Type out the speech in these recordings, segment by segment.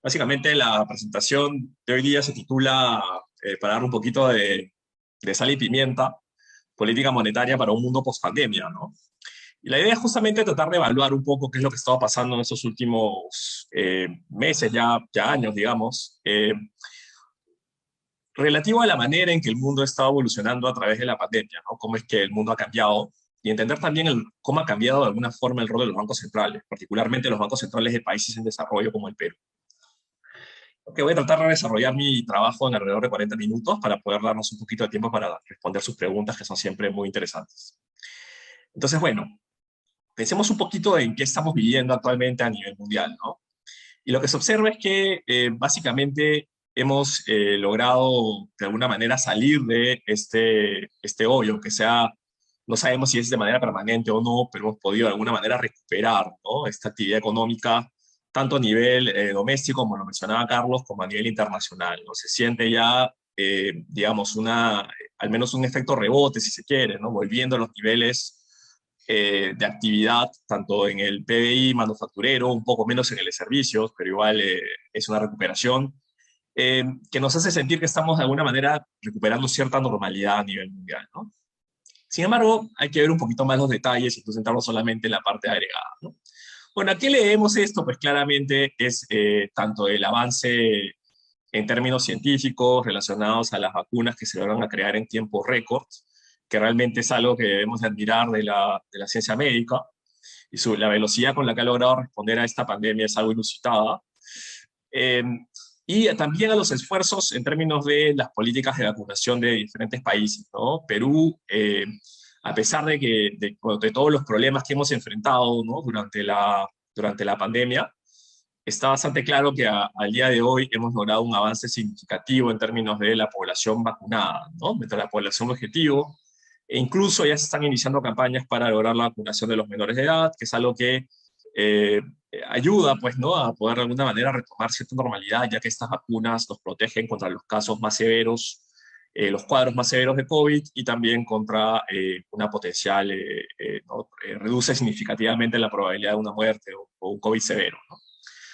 Básicamente la presentación de hoy día se titula, para dar un poquito de sal y pimienta, política monetaria para un mundo post-pandemia, ¿no? Y la idea es justamente tratar de evaluar un poco qué es lo que estaba pasando en estos últimos meses, ya años, digamos, relativo a la manera en que el mundo ha estado evolucionando a través de la pandemia, ¿no? Cómo es que el mundo ha cambiado y entender también cómo ha cambiado de alguna forma el rol de los bancos centrales, particularmente los bancos centrales de países en desarrollo como el Perú. Ok, voy a tratar de desarrollar mi trabajo en alrededor de 40 minutos para poder darnos un poquito de tiempo para responder sus preguntas, que son siempre muy interesantes. Entonces, bueno, pensemos un poquito en qué estamos viviendo actualmente a nivel mundial, ¿no? Y lo que se observa es que básicamente hemos logrado de alguna manera salir de este hoyo, que sea, no sabemos si es de manera permanente o no, pero hemos podido de alguna manera recuperar, ¿no?, esta actividad económica, tanto a nivel doméstico, como lo mencionaba Carlos, como a nivel internacional, ¿no? Se siente ya, digamos, al menos un efecto rebote, si se quiere, ¿no?, volviendo a los niveles de actividad, tanto en el PBI manufacturero, un poco menos en el de servicios, pero igual es una recuperación que nos hace sentir que estamos de alguna manera recuperando cierta normalidad a nivel mundial, ¿no? Sin embargo, hay que ver un poquito más los detalles y no centrarnos solamente en la parte agregada, ¿no? Bueno, ¿a qué leemos esto? Pues claramente es tanto el avance en términos científicos relacionados a las vacunas que se logran a crear en tiempo récord, que realmente es algo que debemos de admirar de la ciencia médica, y la velocidad con la que ha logrado responder a esta pandemia es algo inusitada. Eh, y también a los esfuerzos en términos de las políticas de vacunación de diferentes países, ¿no? Perú, a pesar de todos los problemas que hemos enfrentado, ¿no?, durante la pandemia, está bastante claro que al día de hoy hemos logrado un avance significativo en términos de la población vacunada, ¿no?, de la población objetivo, e incluso ya se están iniciando campañas para lograr la vacunación de los menores de edad, que es algo que eh, ayuda, pues, ¿no?, a poder de alguna manera retomar cierta normalidad, ya que estas vacunas nos protegen contra los casos más severos, los cuadros más severos de COVID, y también contra una potencial, ¿no?, reduce significativamente la probabilidad de una muerte o un COVID severo, ¿no?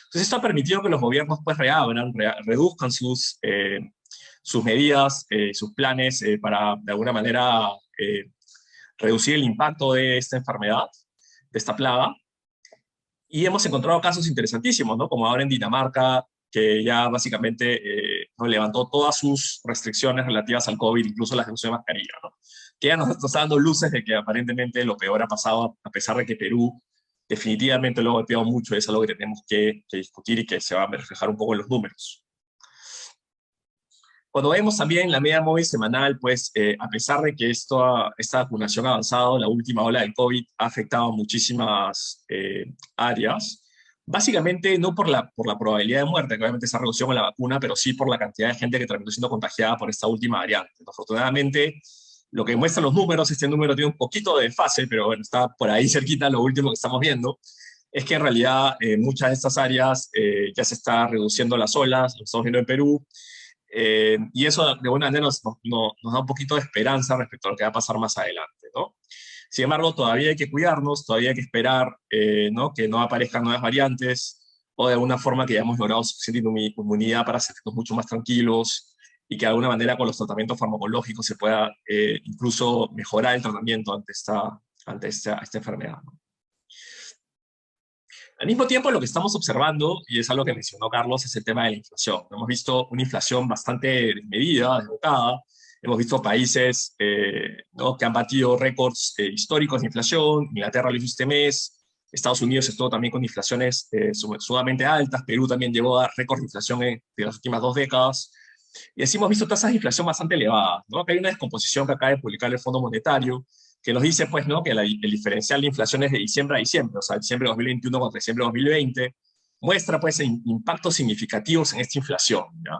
Entonces esto ha permitido que los gobiernos pues reabran, reduzcan sus medidas, sus planes para de alguna manera reducir el impacto de esta enfermedad, de esta plaga. Y hemos encontrado casos interesantísimos, ¿no?, como ahora en Dinamarca, que ya básicamente ¿no?, levantó todas sus restricciones relativas al COVID, incluso las de uso de mascarilla, ¿no?, que ya nos está dando luces de que aparentemente lo peor ha pasado, a pesar de que Perú definitivamente lo ha golpeado mucho. Es algo que tenemos que discutir y que se va a reflejar un poco en los números. Cuando vemos también la media móvil semanal, pues a pesar de que esta vacunación ha avanzado, la última ola del COVID ha afectado a muchísimas áreas, básicamente no por la probabilidad de muerte, que obviamente se ha reducido con la vacuna, pero sí por la cantidad de gente que terminó siendo contagiada por esta última variante. Afortunadamente, lo que muestran los números, este número tiene un poquito de desfase, pero bueno, está por ahí cerquita lo último que estamos viendo, es que en realidad muchas de estas áreas ya se está reduciendo las olas, lo estamos viendo en Perú, y eso de alguna manera nos da un poquito de esperanza respecto a lo que va a pasar más adelante, ¿no? Sin embargo, todavía hay que cuidarnos, todavía hay que esperar ¿no?, que no aparezcan nuevas variantes, o de alguna forma que hayamos logrado suficiente inmunidad para sentirnos mucho más tranquilos, y que de alguna manera con los tratamientos farmacológicos se pueda incluso mejorar el tratamiento ante esta enfermedad, ¿no? Al mismo tiempo, lo que estamos observando, y es algo que mencionó Carlos, es el tema de la inflación. Hemos visto una inflación bastante desmedida, desbocada. Hemos visto países ¿no?, que han batido récords históricos de inflación. Inglaterra lo hizo este mes. Estados Unidos estuvo también con inflaciones sumamente altas. Perú también llegó a récords de inflación de las últimas 2 décadas. Y así hemos visto tasas de inflación bastante elevadas, ¿no? Acá hay una descomposición que acaba de publicar el Fondo Monetario, que nos dice, pues, ¿no?, que el diferencial de inflación es de diciembre a diciembre, o sea, diciembre de 2021 contra diciembre de 2020, muestra, pues, impactos significativos en esta inflación, ¿ya?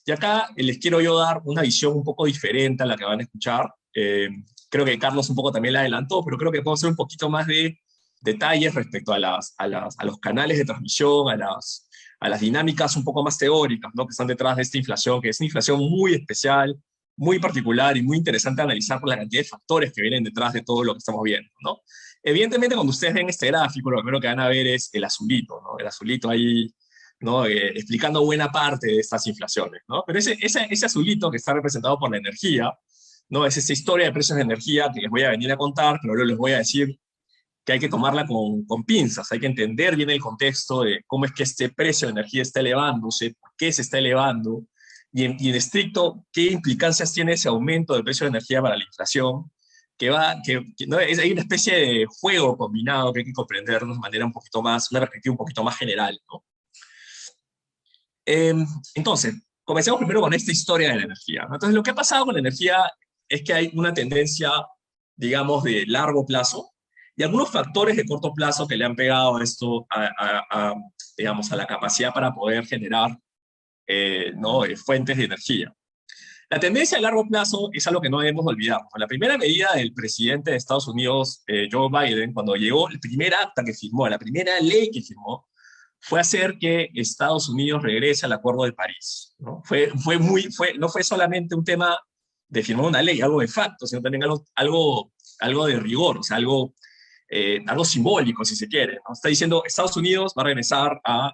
Y acá les quiero yo dar una visión un poco diferente a la que van a escuchar. Creo que Carlos un poco también la adelantó, pero creo que podemos hacer un poquito más de detalles respecto a los canales de transmisión, a las dinámicas un poco más teóricas, ¿no?, que están detrás de esta inflación, que es una inflación muy especial, muy particular y muy interesante analizar por la cantidad de factores que vienen detrás de todo lo que estamos viendo, ¿no? Evidentemente, cuando ustedes ven este gráfico, lo primero que van a ver es el azulito, ¿no? El azulito ahí ¿no? Explicando buena parte de estas inflaciones, ¿no? Pero ese azulito que está representado por la energía, ¿no? Es esa historia de precios de energía que les voy a venir a contar, pero luego les voy a decir que hay que tomarla con pinzas, hay que entender bien el contexto de cómo es que este precio de energía está elevándose, por qué se está elevando, y en estricto, qué implicancias tiene ese aumento del precio de energía para la inflación, ¿no? Hay una especie de juego combinado que hay que comprender de una manera un poquito más, una perspectiva un poquito más general, ¿no? Eh, entonces, comencemos primero con esta historia de la energía, ¿no? Entonces, lo que ha pasado con la energía es que hay una tendencia, digamos, de largo plazo y algunos factores de corto plazo que le han pegado a esto, digamos, a la capacidad para poder generar, ¿no? Fuentes de energía. La tendencia a largo plazo es algo que no debemos olvidar. La primera medida del presidente de Estados Unidos, Joe Biden, cuando llegó, el primer acta que firmó, la primera ley que firmó, fue hacer que Estados Unidos regrese al Acuerdo de París, ¿no? No fue solamente un tema de firmar una ley, algo de facto, sino también algo de rigor, o sea, algo simbólico, si se quiere, ¿no? Está diciendo, Estados Unidos va a regresar a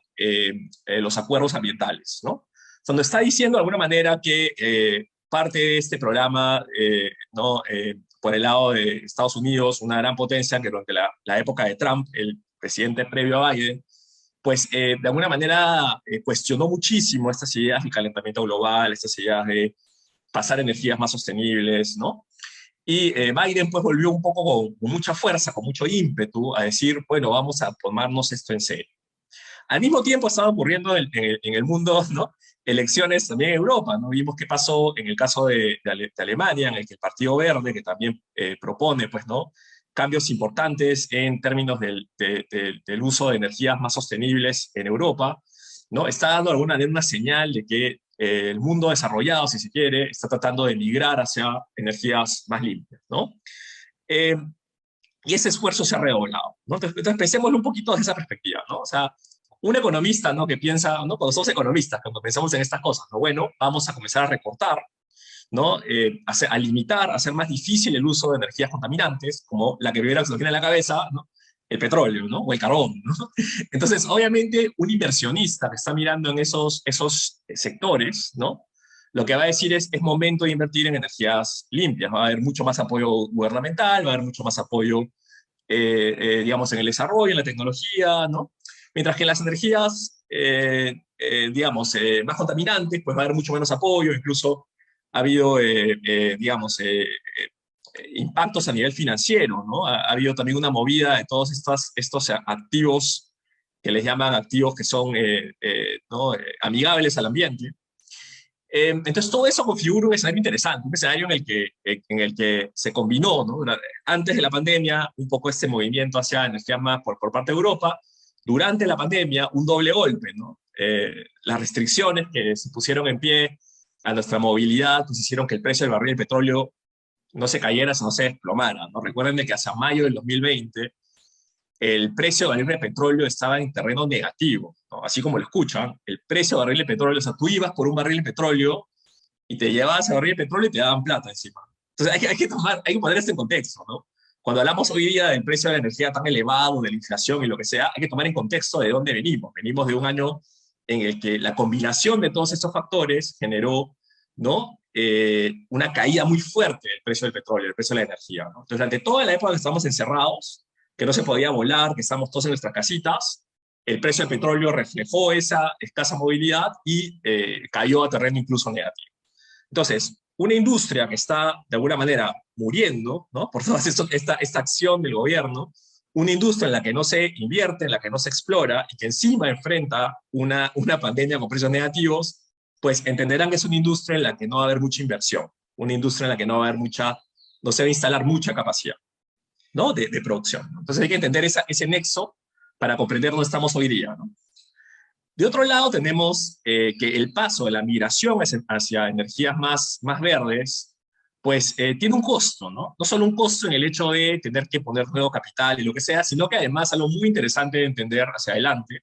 los acuerdos ambientales, ¿no? Donde está diciendo de alguna manera que parte de este programa, ¿no? Por el lado de Estados Unidos, una gran potencia que durante la época de Trump, el presidente previo a Biden, pues de alguna manera cuestionó muchísimo estas ideas del calentamiento global, estas ideas de pasar energías más sostenibles, ¿no? Y Biden pues volvió un poco con mucha fuerza, con mucho ímpetu a decir, bueno, vamos a tomarnos esto en serio. Al mismo tiempo estaban ocurriendo en el mundo, ¿no? Elecciones también en Europa, ¿no? Vimos qué pasó en el caso de Alemania, en el que el Partido Verde, que también propone, pues, ¿no? Cambios importantes en términos del uso de energías más sostenibles en Europa, ¿no? Está dando alguna de una señal de que el mundo desarrollado, si se quiere, está tratando de migrar hacia energías más limpias, ¿no? Eh, y ese esfuerzo se ha redoblado, ¿no? Entonces pensemos un poquito desde esa perspectiva, ¿no? O sea, un economista, ¿no? Que piensa, ¿no? Cuando somos economistas, cuando pensamos en estas cosas, ¿no? Bueno, vamos a comenzar a recortar, ¿no? A limitar, a hacer más difícil el uso de energías contaminantes, como la que primero se nos viene a la cabeza, ¿no? El petróleo, ¿no? O el carbón, ¿no? Entonces, obviamente, un inversionista que está mirando en esos sectores, ¿no? Lo que va a decir es momento de invertir en energías limpias, va a haber mucho más apoyo gubernamental, va a haber mucho más apoyo, digamos, en el desarrollo, en la tecnología, ¿no? Mientras que en las energías, digamos, más contaminantes, pues va a haber mucho menos apoyo, incluso ha habido, digamos, impactos a nivel financiero, ¿no? Ha habido también una movida de todos estos activos que les llaman activos que son ¿no? Amigables al ambiente. Entonces todo eso configura un escenario interesante, un escenario en el que se combinó, ¿no? Antes de la pandemia, un poco este movimiento hacia energías más por parte de Europa, durante la pandemia, un doble golpe, ¿no? Las restricciones que se pusieron en pie a nuestra movilidad, pues hicieron que el precio del barril de petróleo no se cayera, sino se desplomara, ¿no? Recuerden de que hacia mayo del 2020 el precio del barril de petróleo estaba en terreno negativo, ¿no? Así como lo escuchan, el precio del barril de petróleo, o sea, tú ibas por un barril de petróleo y te llevabas el barril de petróleo y te daban plata encima. Entonces hay que poner esto en contexto, ¿no? Cuando hablamos hoy día del precio de la energía tan elevado, de la inflación y lo que sea, hay que tomar en contexto de dónde venimos. Venimos de un año en el que la combinación de todos estos factores generó, ¿no? Una caída muy fuerte del precio del petróleo, del precio de la energía, ¿no? Entonces, durante toda la época que estamos encerrados, que no se podía volar, que estamos todos en nuestras casitas, el precio del petróleo reflejó esa escasa movilidad y cayó a terreno incluso negativo. Entonces, una industria que está de alguna manera muriendo, ¿no? Por toda esta acción del gobierno, una industria en la que no se invierte, en la que no se explora y que encima enfrenta una pandemia con precios negativos, pues entenderán que es una industria en la que no va a haber mucha inversión, una industria en la que no va a haber no se va a instalar mucha capacidad, ¿no? De producción, ¿no? Entonces hay que entender ese nexo para comprender dónde estamos hoy día, ¿no? De otro lado, tenemos que el paso de la migración hacia energías más verdes, pues tiene un costo, ¿no? No solo un costo en el hecho de tener que poner nuevo capital y lo que sea, sino que además algo muy interesante de entender hacia adelante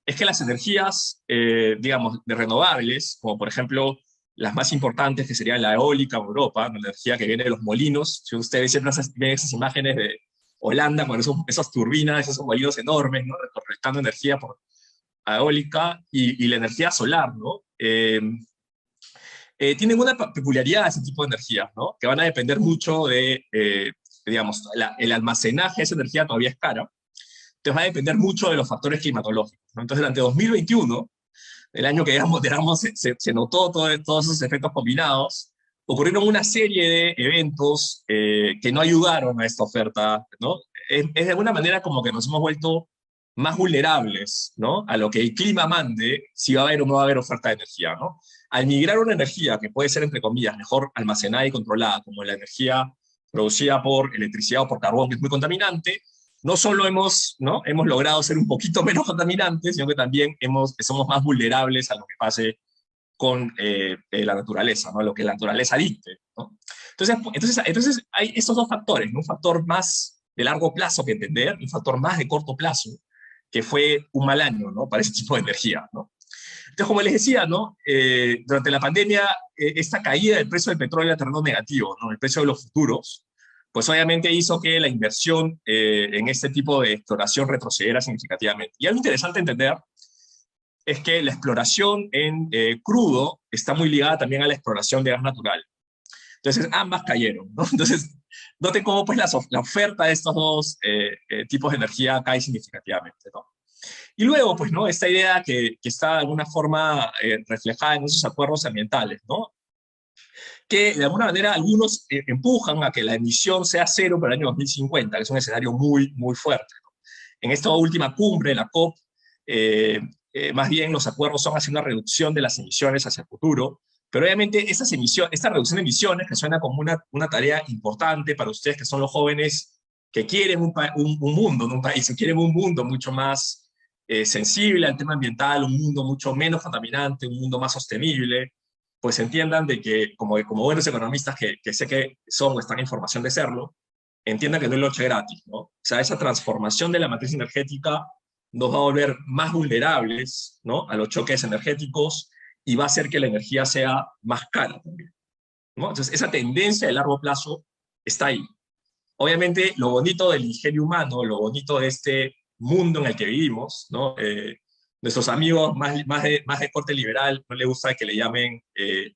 es que las energías, digamos, de renovables, como por ejemplo las más importantes que serían la eólica en Europa, la energía que viene de los molinos, si ustedes siempre ven esas imágenes de Holanda con esas turbinas, esos molinos enormes, ¿no? Recolectando energía eólica y la energía solar, ¿no? Tienen una peculiaridad ese tipo de energías, ¿no? Que van a depender mucho de, digamos, el almacenaje de esa energía todavía es cara, entonces va a depender mucho de los factores climatológicos, ¿no? Entonces, durante 2021, el año que digamos se notó todos esos efectos combinados, ocurrieron una serie de eventos que no ayudaron a esta oferta, ¿no? Es de alguna manera como que nos hemos vuelto más vulnerables, ¿no? A lo que el clima mande, si va a haber o no va a haber oferta de energía, ¿no? Al migrar una energía que puede ser, entre comillas, mejor almacenada y controlada, como la energía producida por electricidad o por carbón, que es muy contaminante, no solo ¿no? hemos logrado ser un poquito menos contaminantes, sino que también somos más vulnerables a lo que pase con la naturaleza, ¿no? A lo que la naturaleza dicte, ¿no? Entonces hay estos dos factores, ¿no? Un factor más de largo plazo que entender, un factor más de corto plazo, que fue un mal año, ¿no? Para ese tipo de energía, ¿no? Entonces, como les decía, ¿no? Durante la pandemia, esta caída del precio del petróleo terminó negativo, ¿no? El precio de los futuros, pues obviamente hizo que la inversión en este tipo de exploración retrocediera significativamente. Y algo interesante entender es que la exploración en crudo está muy ligada también a la exploración de gas natural. Entonces, ambas cayeron, ¿no? Entonces, noten cómo pues, la oferta de estos dos tipos de energía cae significativamente, ¿no? Y luego, pues, ¿no? Esta idea que está de alguna forma reflejada en esos acuerdos ambientales, ¿no? Que de alguna manera algunos empujan a que la emisión sea cero para el año 2050, que es un escenario muy, muy fuerte, ¿no? En esta última cumbre, la COP, más bien los acuerdos son hacia una reducción de las emisiones hacia el futuro, pero obviamente esta reducción de emisiones, que suena como una tarea importante para ustedes que son los jóvenes que quieren un mundo, ¿no? Un país, que quieren un mundo mucho más sensible al tema ambiental, un mundo mucho menos contaminante, un mundo más sostenible, pues entiendan de que, como buenos economistas que sé que son o están en formación de serlo, entiendan que no es noche gratis, ¿no? O sea, esa transformación de la matriz energética nos va a volver más vulnerables, ¿no? A los choques energéticos y va a hacer que la energía sea más cara también, ¿no? Entonces, esa tendencia de largo plazo está ahí. Obviamente, lo bonito del ingenio humano, lo bonito de este mundo en el que vivimos, ¿no? Nuestros amigos más de corte liberal no les gusta que le llamen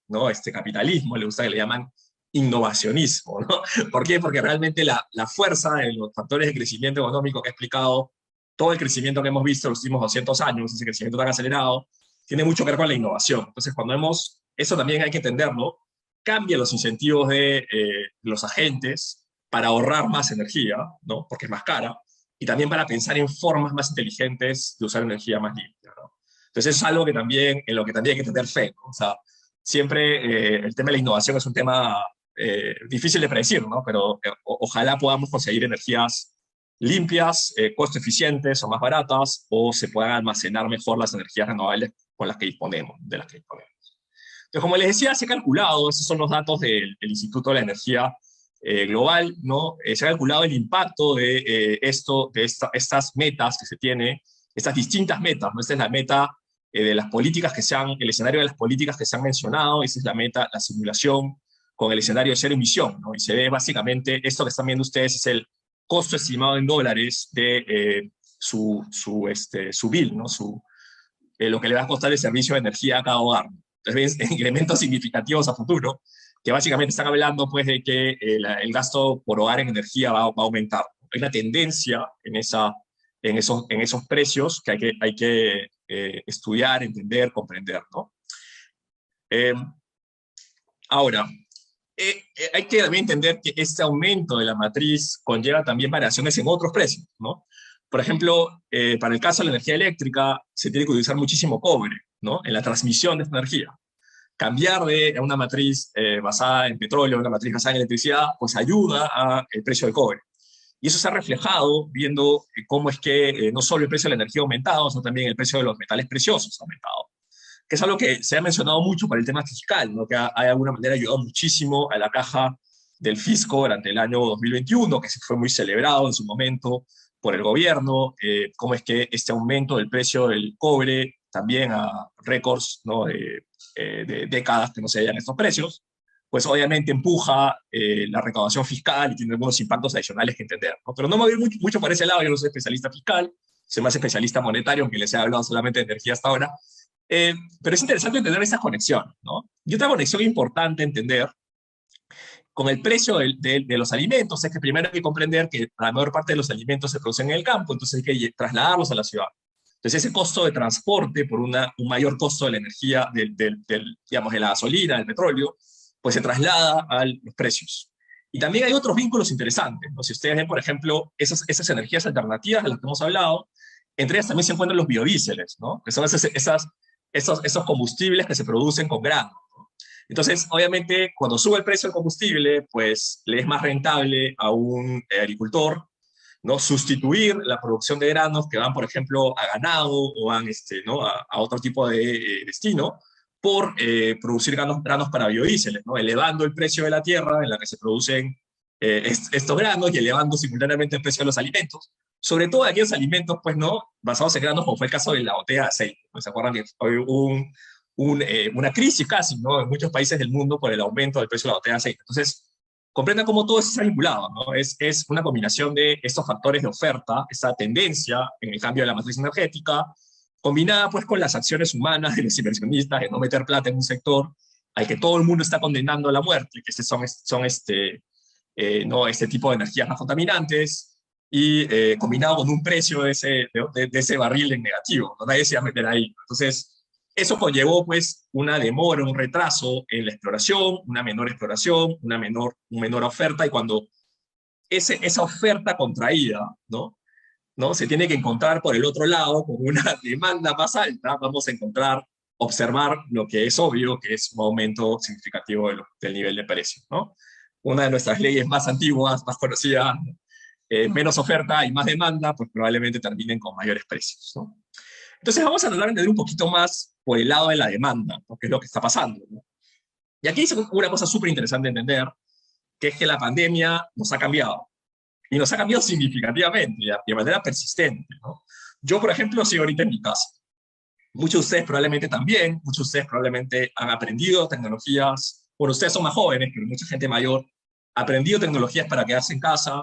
¿no? Capitalismo, les gusta que le llaman innovacionismo, ¿no? ¿Por qué? Porque realmente la fuerza en los factores de crecimiento económico que he explicado, todo el crecimiento que hemos visto en los últimos 200 años, ese crecimiento tan acelerado, tiene mucho que ver con la innovación. Entonces, eso también hay que entenderlo, cambia los incentivos de los agentes para ahorrar más energía, ¿no? Porque es más cara, y también para pensar en formas más inteligentes de usar energía más limpia, ¿no? Entonces, eso es algo en lo que también hay que tener fe, ¿no? O sea, siempre el tema de la innovación es un tema difícil de predecir, ¿no? Pero ojalá podamos conseguir energías limpias, costo eficientes o más baratas, o se puedan almacenar mejor las energías renovables con las que disponemos, de las que disponemos. Entonces, como les decía, se ha calculado, esos son los datos del Instituto de la Energía Global, ¿no? Se ha calculado el impacto de estas metas que se tiene, estas distintas metas, ¿no? Esta es la meta de las políticas el escenario de las políticas que se han mencionado, esa es la meta, la simulación con el escenario de cero emisión, ¿no? Y se ve básicamente, esto que están viendo ustedes es el costo estimado en dólares de su bill, ¿no? Lo que le va a costar el servicio de energía a cada hogar. Entonces, ves incrementos significativos a futuro, que básicamente están hablando pues, de que el gasto por hogar en energía va a aumentar. Hay una tendencia en esos precios que hay que estudiar, entender, comprender, ¿no? Ahora, hay que también entender que este aumento de la matriz conlleva también variaciones en otros precios, ¿no? Por ejemplo, para el caso de la energía eléctrica, se tiene que utilizar muchísimo cobre, ¿no? En la transmisión de esta energía. Cambiar de una matriz basada en petróleo a una matriz basada en electricidad, pues ayuda al precio del cobre. Y eso se ha reflejado viendo cómo es que no solo el precio de la energía ha aumentado, sino también el precio de los metales preciosos ha aumentado, que es algo que se ha mencionado mucho para el tema fiscal, ¿no? Que ha de alguna manera ayudado muchísimo a la caja del fisco durante el año 2021, que fue muy celebrado en su momento por el gobierno, cómo es que este aumento del precio del cobre, también a récords, ¿no? de décadas que no se hallan estos precios, pues obviamente empuja la recaudación fiscal y tiene algunos impactos adicionales que entender, ¿no? Pero no me voy mucho por ese lado, yo no soy especialista fiscal, soy más especialista monetario, aunque les he hablado solamente de energía hasta ahora. Pero es interesante entender esas conexiones, ¿no? Y otra conexión importante entender con el precio de los alimentos es que primero hay que comprender que la mayor parte de los alimentos se producen en el campo, entonces hay que trasladarlos a la ciudad. Entonces ese costo de transporte por un mayor costo de la energía, digamos, de la gasolina, del petróleo, pues se traslada a los precios. Y también hay otros vínculos interesantes, ¿no? Si ustedes ven, por ejemplo, esas energías alternativas de las que hemos hablado, entre ellas también se encuentran los biodíeseles, ¿no? Que son esos combustibles que se producen con grano. Entonces, obviamente, cuando sube el precio del combustible, pues le es más rentable a un agricultor, ¿no? Sustituir la producción de granos que van, por ejemplo, a ganado o van, ¿no? a otro tipo de destino, por producir granos para biodíceles, ¿no? Elevando el precio de la tierra en la que se producen estos granos y elevando simultáneamente el precio de los alimentos, sobre todo aquellos alimentos, pues, ¿no? Basados en granos, como fue el caso de la botella de aceite. ¿No? ¿Se acuerdan que hubo una crisis casi, ¿no? En muchos países del mundo por el aumento del precio de la botella de aceite? Entonces, comprenda cómo todo eso está vinculado, ¿no? Es una combinación de estos factores de oferta, esa tendencia en el cambio de la matriz energética, combinada pues con las acciones humanas de los inversionistas de no meter plata en un sector al que todo el mundo está condenando a la muerte, que son no, este tipo de energías más contaminantes, y combinado con un precio de ese barril en negativo, ¿no? Nadie se va a meter ahí. Entonces, eso conllevó pues una demora, un retraso en la exploración, una menor exploración, una menor oferta, y cuando esa oferta contraída, ¿no? Se tiene que encontrar por el otro lado con una demanda más alta, vamos a observar lo que es obvio, que es un aumento significativo del nivel de precio, ¿no? Una de nuestras leyes más antiguas, más conocidas, menos oferta y más demanda, pues probablemente terminen con mayores precios, ¿no? Entonces vamos a tratar de entender un poquito más por el lado de la demanda, ¿no? ¿Qué es lo que está pasando, ¿no? Y aquí dice una cosa súper interesante de entender, que es que la pandemia nos ha cambiado. Y nos ha cambiado significativamente, y de manera persistente, ¿no? Yo, por ejemplo, sigo ahorita en mi casa. Muchos de ustedes probablemente también, muchos de ustedes probablemente han aprendido tecnologías, bueno, ustedes son más jóvenes, pero mucha gente mayor ha aprendido tecnologías para quedarse en casa.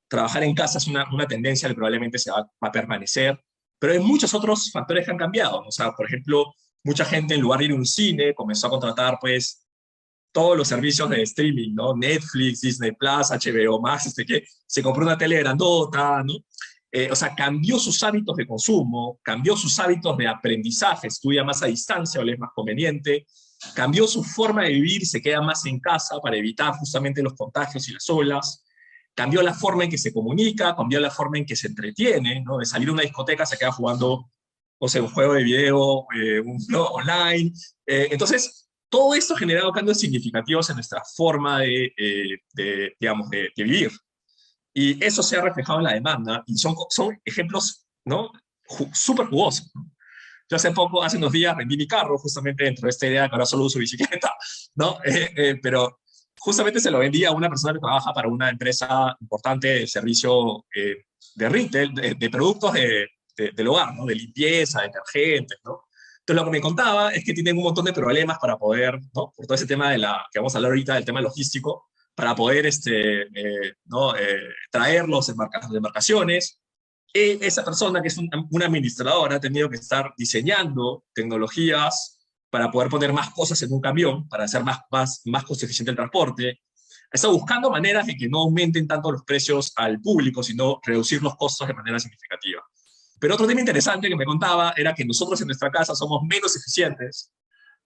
Trabajar en casa es una tendencia que probablemente va a permanecer, pero hay muchos otros factores que han cambiado, ¿no? O sea, por ejemplo, mucha gente en lugar de ir a un cine comenzó a contratar, pues, todos los servicios de streaming, ¿no? Netflix, Disney Plus, HBO Max, que se compró una tele grandota, ¿no? O sea, cambió sus hábitos de consumo, cambió sus hábitos de aprendizaje, estudia más a distancia o le es más conveniente, cambió su forma de vivir, se queda más en casa para evitar justamente los contagios y las olas, cambió la forma en que se comunica, cambió la forma en que se entretiene, ¿no? De salir a una discoteca se queda jugando, o sea, un juego de video, ¿no? Online. Entonces, todo esto ha generado cambios significativos en nuestra forma digamos, de vivir. Y eso se ha reflejado en la demanda, y son ejemplos, ¿no? Súper jugosos, ¿no? Yo hace unos días vendí mi carro, justamente dentro de esta idea que ahora solo uso bicicleta, ¿no? Pero justamente se lo vendí a una persona que trabaja para una empresa importante de servicio de retail, de productos del hogar, ¿no? De limpieza, detergentes, ¿no? Entonces lo que me contaba es que tienen un montón de problemas para poder, ¿no? Por todo ese tema que vamos a hablar ahorita, del tema logístico, para poder ¿no? Traer las embarcaciones. Esa persona, que es una administradora, ha tenido que estar diseñando tecnologías para poder poner más cosas en un camión, para hacer más costo eficiente el transporte. Está buscando maneras de que no aumenten tanto los precios al público, sino reducir los costos de manera significativa. Pero otro tema interesante que me contaba era que nosotros en nuestra casa somos menos eficientes,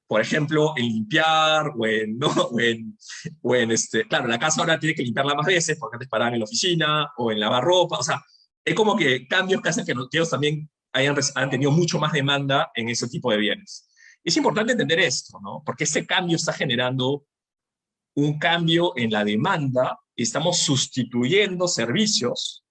por ejemplo, en limpiar ¿no? Claro, la casa ahora tiene que limpiarla más veces porque antes paraban en la oficina o en lavar ropa. O sea, es como que cambios que hacen que ellos también han tenido mucho más demanda en ese tipo de bienes. Es importante entender esto, ¿no? Porque este cambio está generando un cambio en la demanda y estamos sustituyendo servicios,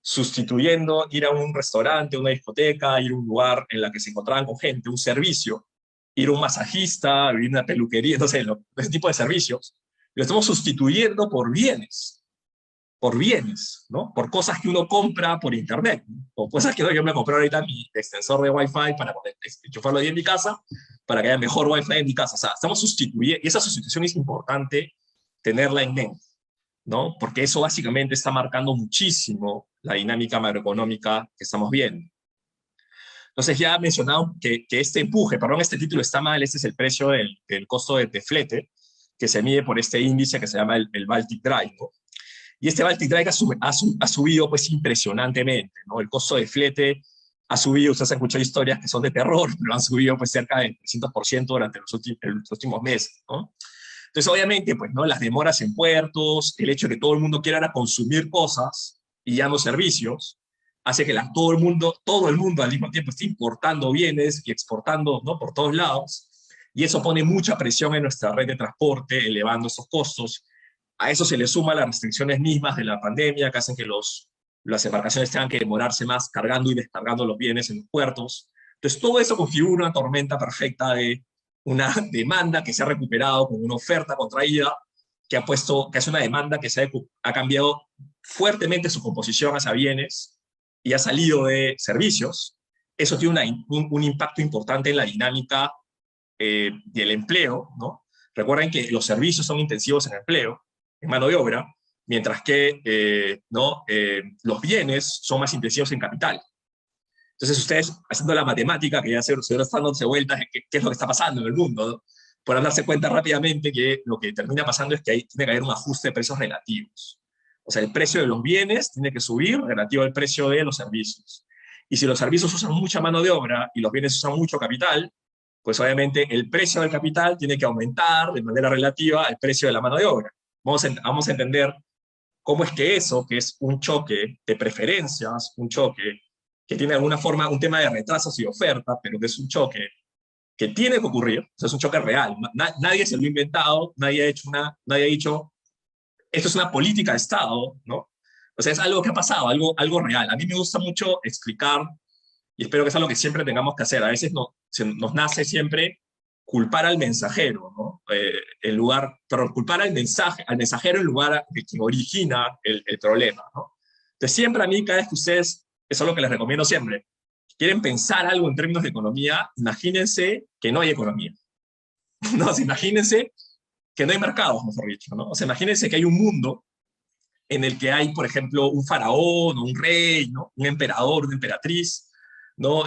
sustituyendo ir a un restaurante, una discoteca, ir a un lugar en la que se encontraban con gente, un servicio, ir a un masajista, ir a una peluquería, entonces, ese tipo de servicios, lo estamos sustituyendo por bienes, ¿no? Por cosas que uno compra por internet, ¿no? O cosas que yo me compré ahorita mi extensor de Wi-Fi para poder enchufarlo ahí en mi casa, para que haya mejor Wi-Fi en mi casa. O sea, estamos sustituyendo, y esa sustitución es importante tenerla en mente, ¿no? Porque eso básicamente está marcando muchísimo la dinámica macroeconómica que estamos viendo. Entonces ya he mencionado que este empuje, perdón, este título está mal, este es el precio del costo de flete, que se mide por este índice que se llama el Baltic Dry, ¿no? Y este Baltic Dry ha subido pues impresionantemente, ¿no? El costo de flete ha subido, ustedes han escuchado historias que son de terror, pero han subido pues cerca del 300% durante los últimos meses, ¿no? Entonces, obviamente, pues, ¿no? Las demoras en puertos, el hecho de que todo el mundo quiera ahora consumir cosas y ya no servicios, hace que todo el mundo al mismo tiempo esté importando bienes y exportando, ¿no? Por todos lados, y eso pone mucha presión en nuestra red de transporte, elevando esos costos. A eso se le suma las restricciones mismas de la pandemia, que hacen que las embarcaciones tengan que demorarse más cargando y descargando los bienes en los puertos. Entonces, todo eso configura una tormenta perfecta de una demanda que se ha recuperado con una oferta contraída, que es una demanda que ha cambiado fuertemente su composición hacia bienes y ha salido de servicios. Eso tiene un impacto importante en la dinámica del empleo, ¿no? Recuerden que los servicios son intensivos en empleo, en mano de obra, mientras que los bienes son más intensivos en capital. Entonces ustedes, haciendo la matemática, que ya se están dándose vueltas de qué es lo que está pasando en el mundo, ¿no? Podrán darse cuenta rápidamente que lo que termina pasando es que ahí tiene que haber un ajuste de precios relativos. O sea, el precio de los bienes tiene que subir relativo al precio de los servicios. Y si los servicios usan mucha mano de obra y los bienes usan mucho capital, pues obviamente el precio del capital tiene que aumentar de manera relativa al precio de la mano de obra. Vamos a entender cómo es que eso, que es un choque de preferencias, un choque que tiene de alguna forma un tema de retrasos y oferta, pero que es un choque que tiene que ocurrir, o sea, es un choque real. Nadie se lo ha inventado, nadie ha dicho, esto es una política de Estado, ¿no? O sea, es algo que ha pasado, algo real. A mí me gusta mucho explicar, y espero que es algo que siempre tengamos que hacer. A veces nos nace siempre culpar al mensajero, ¿no? Culpar al mensajero en lugar de quien origina el problema, ¿no? Entonces, siempre a mí, cada vez que ustedes, eso es lo que les recomiendo siempre, quieren pensar algo en términos de economía, imagínense que no hay economía. No, o sea, imagínense que no hay mercados, mejor dicho, ¿no? O sea, imagínense que hay un mundo en el que hay, por ejemplo, un faraón o un rey, ¿no? Un emperador, una emperatriz, ¿no?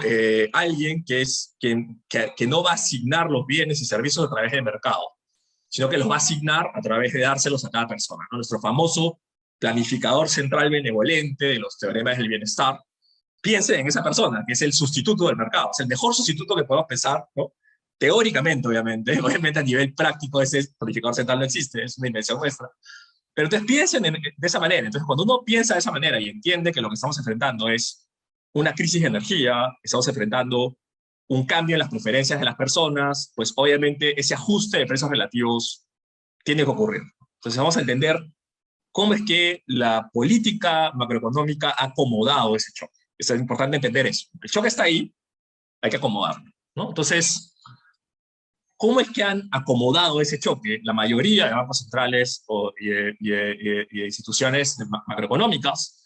Alguien que no va a asignar los bienes y servicios a través del mercado, sino que los va a asignar a través de dárselos a cada persona, ¿no? Nuestro famoso planificador central benevolente de los teoremas del bienestar, piense en esa persona, que es el sustituto del mercado, es el mejor sustituto que podemos pensar, ¿no? Teóricamente, obviamente, obviamente a nivel práctico ese planificador central no existe, es una invención nuestra, pero entonces piensen de esa manera. Entonces, cuando uno piensa de esa manera y entiende que lo que estamos enfrentando es una crisis de energía, estamos enfrentando un cambio en las preferencias de las personas, pues obviamente ese ajuste de precios relativos tiene que ocurrir. Entonces vamos a entender cómo es que la política macroeconómica ha acomodado ese choque. Es importante entender eso. El choque está ahí, hay que acomodarlo, ¿no? Entonces, ¿cómo es que han acomodado ese choque la mayoría de bancos centrales y de instituciones macroeconómicas?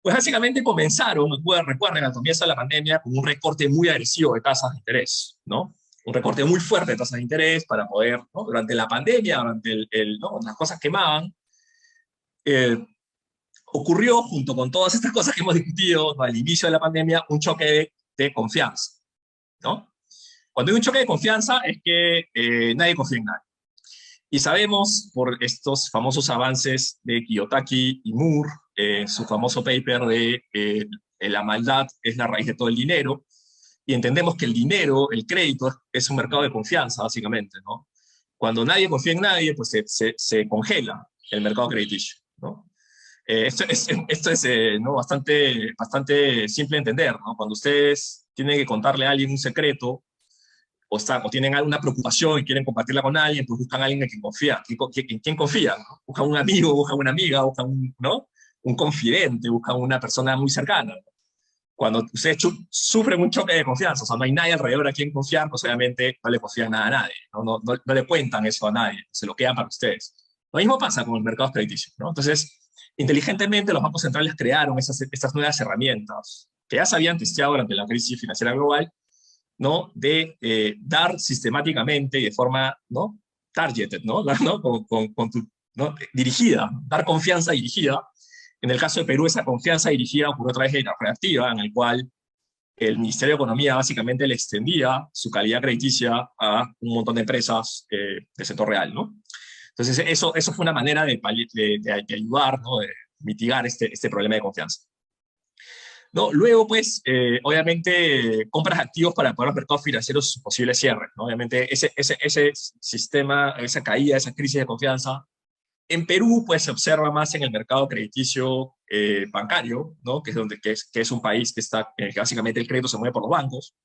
Pues básicamente comenzaron, recuerden, al comienzo de la pandemia, con un recorte muy agresivo de tasas de interés, ¿no? Un recorte muy fuerte de tasas de interés para poder, ¿no? Durante la pandemia, durante ¿no? Las cosas quemaban, ocurrió, junto con todas estas cosas que hemos discutido, ¿no? Al inicio de la pandemia, un choque de confianza, ¿no? Cuando hay un choque de confianza es que nadie confía en nadie. Y sabemos por estos famosos avances de Kiyotaki y Moore, su famoso paper de la maldad es la raíz de todo el dinero, y entendemos que el dinero, el crédito, es un mercado de confianza, básicamente, ¿no? Cuando nadie confía en nadie, pues se congela el mercado crediticio, ¿no? Esto es ¿no? bastante simple de entender, ¿no? Cuando ustedes tienen que contarle a alguien un secreto, o tienen alguna preocupación y quieren compartirla con alguien, pues buscan a alguien en quien confían. ¿En quién confían? ¿No? Buscan un amigo, buscan una amiga, buscan ¿no? Un confidente, buscan una persona muy cercana. Cuando ustedes sufren un choque de confianza, o sea, no hay nadie alrededor a quien confiar, pues obviamente no le confían nada a nadie, no le cuentan eso a nadie, se lo quedan para ustedes. Lo mismo pasa con el mercado crediticio, ¿no? Entonces, inteligentemente los bancos centrales crearon estas nuevas herramientas que ya se habían testeado durante la crisis financiera global, ¿no? De dar sistemáticamente y de forma, ¿no? Targeted, ¿no? ¿No? ¿no? Dirigida, dar confianza dirigida. En el caso de Perú, esa confianza dirigida ocurrió a través de la reactiva, en el cual el Ministerio de Economía básicamente le extendía su calidad crediticia a un montón de empresas del sector real, ¿no? Entonces, eso fue una manera de ayudar, ¿no? De mitigar este problema de confianza. ¿No? Luego, pues, obviamente, compras activos para poder los mercados financieros sus posibles cierres, ¿no? Obviamente, ese sistema, esa caída, esa crisis de confianza, en Perú, pues, se observa más en el mercado crediticio bancario, ¿no? Que es un país que básicamente el crédito se mueve por los bancos.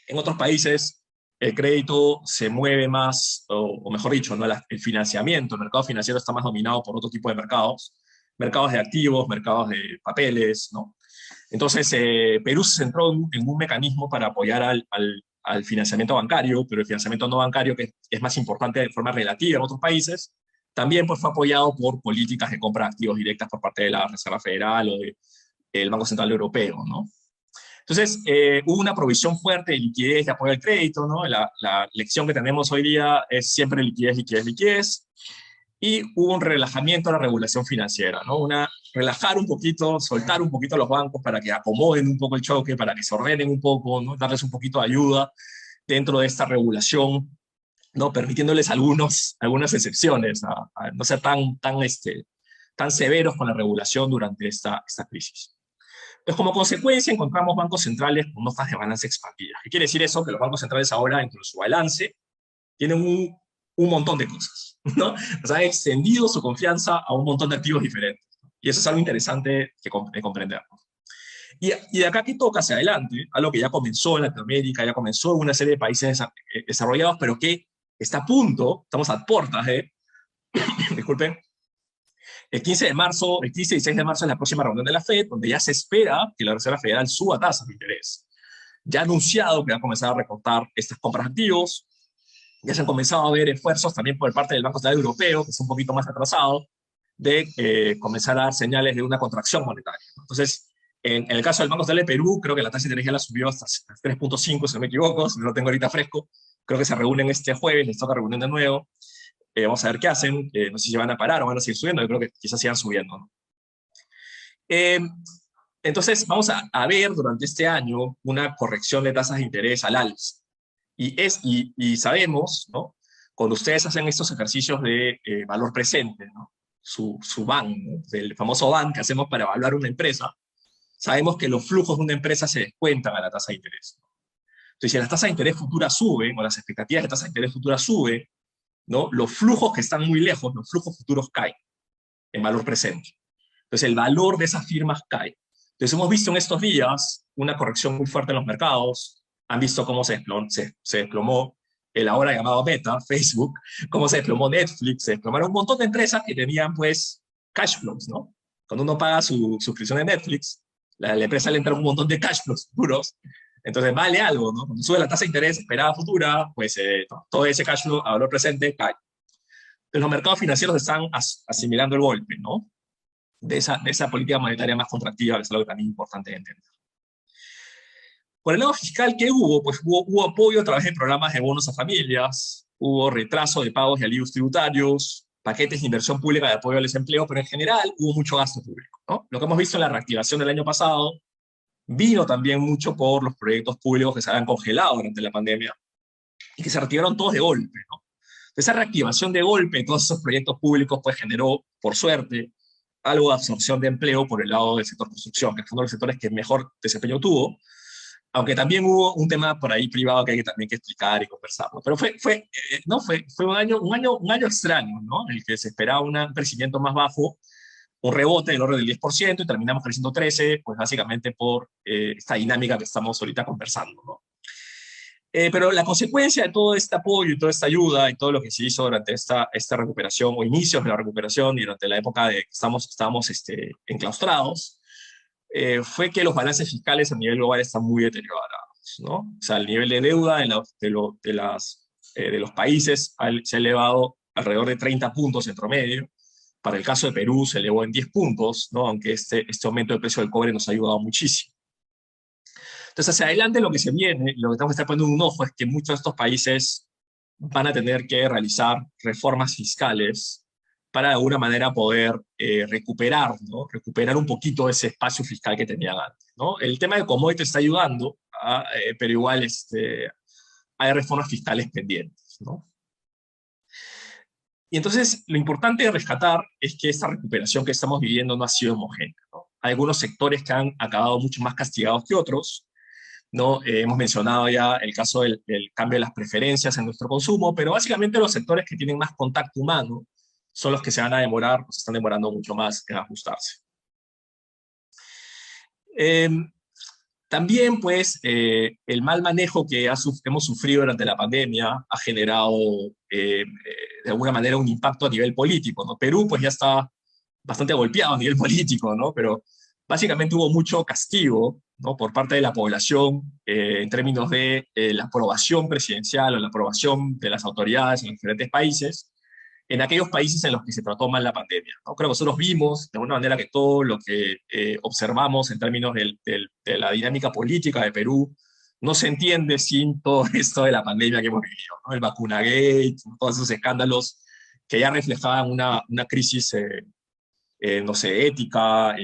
En otros países, el crédito se mueve más, o mejor dicho, ¿no? El financiamiento, el mercado financiero está más dominado por otro tipo de mercados de activos, mercados de papeles, ¿no? Entonces, Perú se centró en un mecanismo para apoyar al financiamiento bancario, pero el financiamiento no bancario, que es más importante de forma relativa en otros países, también pues, fue apoyado por políticas de compra de activos directas por parte de la Reserva Federal o del Banco Central Europeo, ¿no? Entonces, hubo una provisión fuerte de liquidez, de apoyo al crédito, ¿no? La lección que tenemos hoy día es siempre liquidez, liquidez, liquidez. Y hubo un relajamiento de la regulación financiera, ¿no? Relajar un poquito, soltar un poquito a los bancos para que acomoden un poco el choque, para que se ordenen un poco, ¿no? Darles un poquito de ayuda dentro de esta regulación, ¿no? Permitiéndoles algunas excepciones, a no ser tan severos con la regulación durante esta crisis. Entonces, como consecuencia, encontramos bancos centrales con notas de balance expandidas. ¿Qué quiere decir eso? Que los bancos centrales ahora, dentro de su balance, tienen un montón de cosas, ¿no? O sea, han extendido su confianza a un montón de activos diferentes. Y eso es algo interesante de comprender. Y de acá que toca hacia adelante, algo que ya comenzó en Latinoamérica, ya comenzó en una serie de países desarrollados, pero que está a punto, estamos a puertas de, disculpen, el 15 de marzo, el 15 y 16 de marzo es la próxima reunión de la FED, donde ya se espera que la Reserva Federal suba tasas de interés. Ya ha anunciado que va a comenzar a recortar estas compras de activos. Ya se han comenzado a ver esfuerzos también por parte del Banco Central Europeo, que es un poquito más atrasado, de comenzar a dar señales de una contracción monetaria. Entonces, en el caso del Banco Central de Perú, creo que la tasa de interés ya la subió hasta 3.5, si no me equivoco, si no lo tengo ahorita fresco. Creo que se reúnen este jueves, les toca reunión de nuevo. Vamos a ver qué hacen. No sé si van a parar o van a seguir subiendo. Yo creo que quizás sigan subiendo, ¿no? Entonces, vamos a ver durante este año una corrección de tasas de interés al alza. Y sabemos, ¿no? Cuando ustedes hacen estos ejercicios de valor presente, ¿no? Su BAN, ¿no? El famoso BAN que hacemos para evaluar una empresa, sabemos que los flujos de una empresa se descuentan a la tasa de interés. Entonces, si las tasas de interés futuras suben, o las expectativas de tasa de interés futuras suben, ¿no? Los flujos que están muy lejos, los flujos futuros caen en valor presente. Entonces, el valor de esas firmas cae. Entonces, hemos visto en estos días una corrección muy fuerte en los mercados. Han visto cómo se desplomó el ahora llamado Meta, Facebook, cómo se desplomó Netflix, se desplomaron un montón de empresas que tenían, pues, cash flows, ¿no? Cuando uno paga su suscripción de Netflix, la empresa le entra un montón de cash flows futuros, entonces vale algo, ¿no? Cuando sube la tasa de interés esperada futura, pues todo ese cash flow a valor presente cae. Entonces los mercados financieros están asimilando el golpe, ¿no? De esa política monetaria más contractiva, que es algo también importante de entender. Por el lado fiscal, ¿qué hubo? Pues hubo apoyo a través de programas de bonos a familias, hubo retraso de pagos y alivios tributarios, paquetes de inversión pública de apoyo al desempleo, pero en general hubo mucho gasto público, ¿no? Lo que hemos visto en la reactivación del año pasado vino también mucho por los proyectos públicos que se habían congelado durante la pandemia y que se reactivaron todos de golpe, ¿no? Esa reactivación de golpe de todos esos proyectos públicos pues generó, por suerte, algo de absorción de empleo por el lado del sector construcción, que es uno de los sectores que mejor desempeño tuvo, aunque también hubo un tema por ahí privado que hay que también que explicar y conversar, ¿no? Pero fue un año extraño, ¿no? En el que se esperaba un crecimiento más bajo, un rebote del orden del 10% y terminamos creciendo 13%, pues básicamente por esta dinámica que estamos ahorita conversando, ¿no? Pero la consecuencia de todo este apoyo y toda esta ayuda y todo lo que se hizo durante esta recuperación o inicios de la recuperación y durante la época de que estábamos enclaustrados, fue que los balances fiscales a nivel global están muy deteriorados, ¿no? O sea, el nivel de deuda de los países se ha elevado alrededor de 30 puntos en promedio. Para el caso de Perú se elevó en 10 puntos, ¿no? Aunque este aumento del precio del cobre nos ha ayudado muchísimo. Entonces, hacia adelante lo que se viene, lo que tenemos que estar poniendo un ojo es que muchos de estos países van a tener que realizar reformas fiscales para de alguna manera poder recuperar, ¿no? Recuperar un poquito ese espacio fiscal que tenían antes, ¿no? El tema de commodities está ayudando, pero igual hay reformas fiscales pendientes, ¿no? Y entonces lo importante de rescatar es que esta recuperación que estamos viviendo no ha sido homogénea, ¿no? Hay algunos sectores que han acabado mucho más castigados que otros, ¿no? Hemos mencionado ya el caso del cambio de las preferencias en nuestro consumo, pero básicamente los sectores que tienen más contacto humano son los que se van a demorar, o se están demorando mucho más en ajustarse. Eh, También, pues, el mal manejo que hemos sufrido durante la pandemia ha generado, de alguna manera, un impacto a nivel político, ¿no? Perú, pues, ya está bastante golpeado a nivel político, ¿no? Pero básicamente hubo mucho castigo, ¿no? Por parte de la población en términos de la aprobación presidencial o la aprobación de las autoridades en los diferentes países, en aquellos países en los que se trató mal la pandemia, ¿no? Creo que nosotros vimos de alguna manera que todo lo que observamos en términos de la dinámica política de Perú no se entiende sin todo esto de la pandemia que hemos vivido, ¿no? El vacunagate, todos esos escándalos que ya reflejaban una crisis, no sé, ética,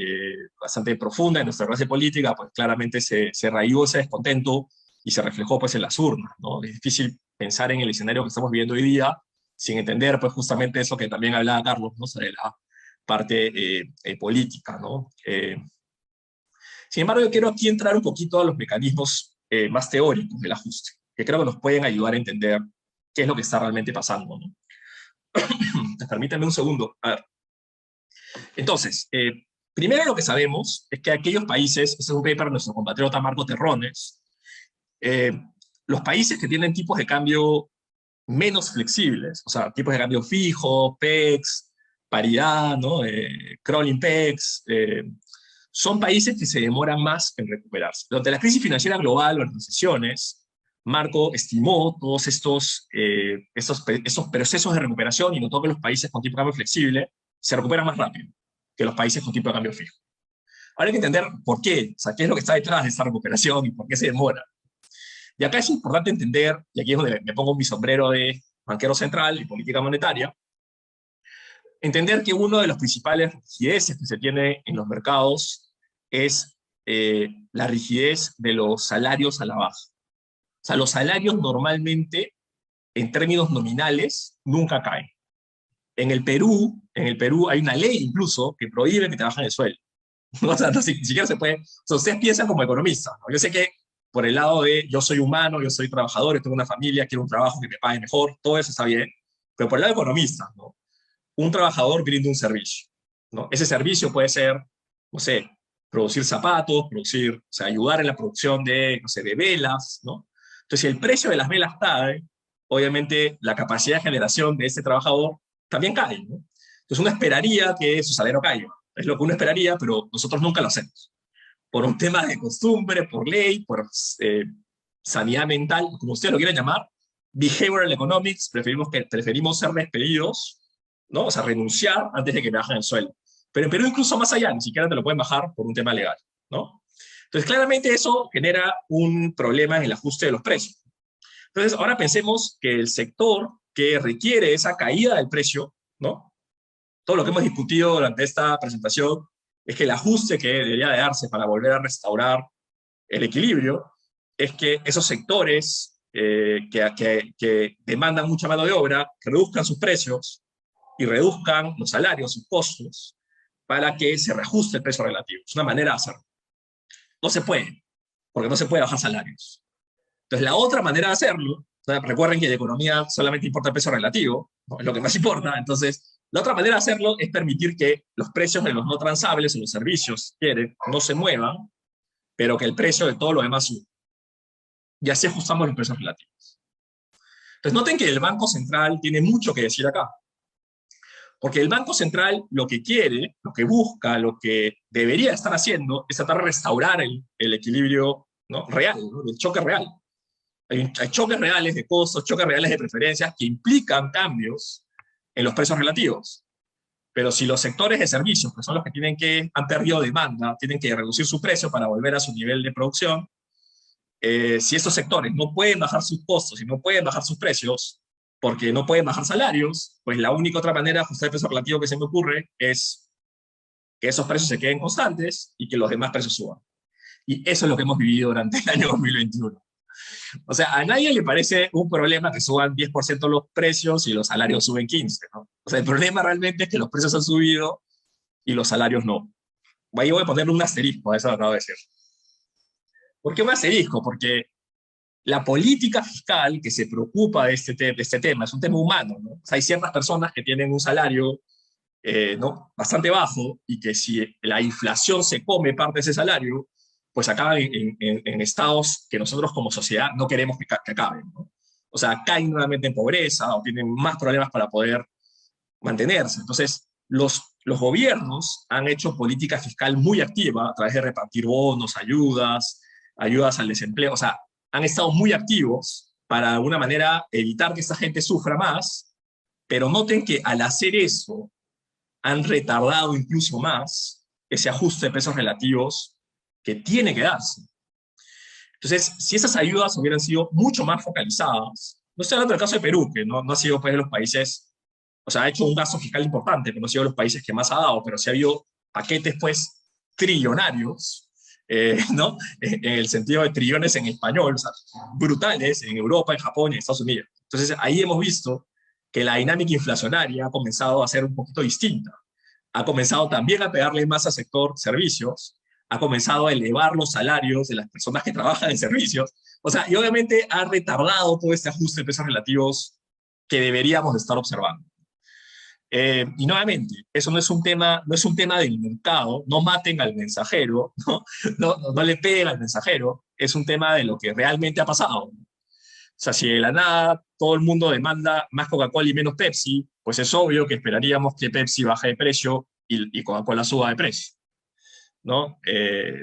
bastante profunda en nuestra clase política, pues claramente se raigó ese descontento y se reflejó pues en las urnas, ¿no? Es difícil pensar en el escenario que estamos viviendo hoy día sin entender pues justamente eso que también hablaba Carlos, ¿no? Sobre la parte política, ¿no? Sin embargo, yo quiero aquí entrar un poquito a los mecanismos más teóricos del ajuste, que creo que nos pueden ayudar a entender qué es lo que está realmente pasando, ¿no? Permítanme un segundo. A ver. Entonces, primero lo que sabemos es que aquellos países, este es un paper de nuestro compatriota Marco Terrones, los países que tienen tipos de cambio menos flexibles, o sea, tipos de cambio fijo, PEX, paridad, ¿no? Crawling PEX, son países que se demoran más en recuperarse. Durante la crisis financiera global o las recesiones, Marco estimó todos estos procesos de recuperación y notó que los países con tipo de cambio flexible se recuperan más rápido que los países con tipo de cambio fijo. Ahora hay que entender por qué, o sea, qué es lo que está detrás de esta recuperación y por qué se demora. Y acá es importante entender, y aquí es donde me pongo mi sombrero de banquero central y política monetaria, entender que uno de los principales rigideces que se tiene en los mercados es la rigidez de los salarios a la baja. O sea, los salarios normalmente, en términos nominales, nunca caen. En el Perú hay una ley incluso que prohíbe que te bajen el sueldo. O sea, no, ni siquiera se puede. O sea, ustedes piensan como economistas, ¿no? Yo sé que por el lado de yo soy humano, yo soy trabajador, yo tengo una familia, quiero un trabajo que me pague mejor, todo eso está bien, pero por el lado economista, ¿no? Un trabajador brinda un servicio, ¿no? Ese servicio puede ser, no sé, producir zapatos, o sea, ayudar en la producción de, no sé, de velas, ¿no? Entonces, si el precio de las velas cae, obviamente la capacidad de generación de ese trabajador también cae, ¿no? Entonces uno esperaría que su salario caiga, es lo que uno esperaría, pero nosotros nunca lo hacemos. Por un tema de costumbre, por ley, por sanidad mental, como ustedes lo quieran llamar, behavioral economics, preferimos ser despedidos, ¿no? O sea, renunciar antes de que me bajen el sueldo. Pero en Perú incluso más allá, ni siquiera te lo pueden bajar por un tema legal, ¿no? Entonces, claramente eso genera un problema en el ajuste de los precios. Entonces, ahora pensemos que el sector que requiere esa caída del precio, ¿no? Todo lo que hemos discutido durante esta presentación es que el ajuste que debería de darse para volver a restaurar el equilibrio es que esos sectores que demandan mucha mano de obra, que reduzcan sus precios y reduzcan los salarios, sus costos, para que se reajuste el precio relativo. Es una manera de hacerlo. No se puede, porque no se puede bajar salarios. Entonces, la otra manera de hacerlo, recuerden que de economía solamente importa el precio relativo, ¿no? Es lo que más importa. Entonces, la otra manera de hacerlo es permitir que los precios de los no transables o los servicios quieren no se muevan, pero que el precio de todo lo demás suba. Y así ajustamos los precios relativos. Entonces, noten que el Banco Central tiene mucho que decir acá. Porque el Banco Central lo que quiere, lo que busca, lo que debería estar haciendo es tratar de restaurar el equilibrio, ¿no? Real, ¿no? El choque real. Hay choques reales de costos, choques reales de preferencias que implican cambios en los precios relativos. Pero si los sectores de servicios, que son los que han perdido demanda, tienen que reducir su precio para volver a su nivel de producción, si esos sectores no pueden bajar sus costos y no pueden bajar sus precios, porque no pueden bajar salarios, pues la única otra manera de ajustar el peso relativo que se me ocurre es que esos precios se queden constantes y que los demás precios suban. Y eso es lo que hemos vivido durante el año 2021. O sea, a nadie le parece un problema que suban 10% los precios y los salarios suben 15%, ¿no? O sea, el problema realmente es que los precios han subido y los salarios no. Ahí voy a ponerle un asterisco a eso que acabo de decir. ¿Por qué un asterisco? Porque la política fiscal que se preocupa de este tema es un tema humano, ¿no? O sea, hay ciertas personas que tienen un salario ¿no? bastante bajo y que si la inflación se come parte de ese salario, pues acaban en estados que nosotros como sociedad no queremos que acaben, ¿no? O sea, caen nuevamente en pobreza o tienen más problemas para poder mantenerse. Entonces, los gobiernos han hecho política fiscal muy activa a través de repartir bonos, ayudas al desempleo, o sea, han estado muy activos para de alguna manera evitar que esta gente sufra más, pero noten que al hacer eso han retardado incluso más ese ajuste de pesos relativos que tiene que darse. Entonces, si esas ayudas hubieran sido mucho más focalizadas, no estoy hablando del caso de Perú, que no ha sido pues, de los países, o sea, ha hecho un gasto fiscal importante, pero no ha sido de los países que más ha dado, pero sí ha habido paquetes pues trillonarios, ¿no? En el sentido de trillones en español, o sea, brutales en Europa, en Japón y en Estados Unidos. Entonces, ahí hemos visto que la dinámica inflacionaria ha comenzado a ser un poquito distinta. Ha comenzado también a pegarle más al sector servicios, ha comenzado a elevar los salarios de las personas que trabajan en servicios, o sea, y obviamente ha retardado todo este ajuste de pesos relativos que deberíamos estar observando. Y nuevamente, eso no es un tema del mercado, no maten al mensajero, no le peguen al mensajero, es un tema de lo que realmente ha pasado. O sea, si de la nada todo el mundo demanda más Coca-Cola y menos Pepsi, pues es obvio que esperaríamos que Pepsi baje de precio y Coca-Cola suba de precio, ¿no?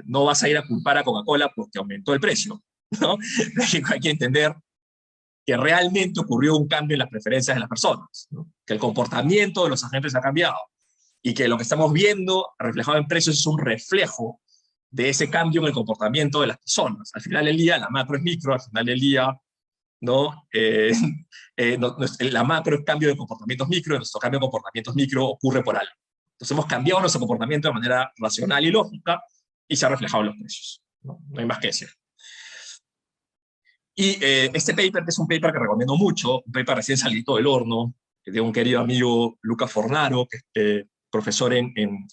No vas a ir a culpar a Coca-Cola porque aumentó el precio, ¿no? Hay que entender que realmente ocurrió un cambio en las preferencias de las personas, ¿no? Que el comportamiento de los agentes ha cambiado y que lo que estamos viendo reflejado en precios es un reflejo de ese cambio en el comportamiento de las personas. Al final del día, la macro es micro, al final del día, ¿no? La macro es cambio de comportamientos micro, y nuestro cambio de comportamientos micro ocurre por algo. Entonces hemos cambiado nuestro comportamiento de manera racional y lógica y se ha reflejado en los precios, ¿no? No hay más que decir. Y este paper, que es un paper que recomiendo mucho, un paper recién salido del horno, de un querido amigo, Luca Fornaro, que es profesor en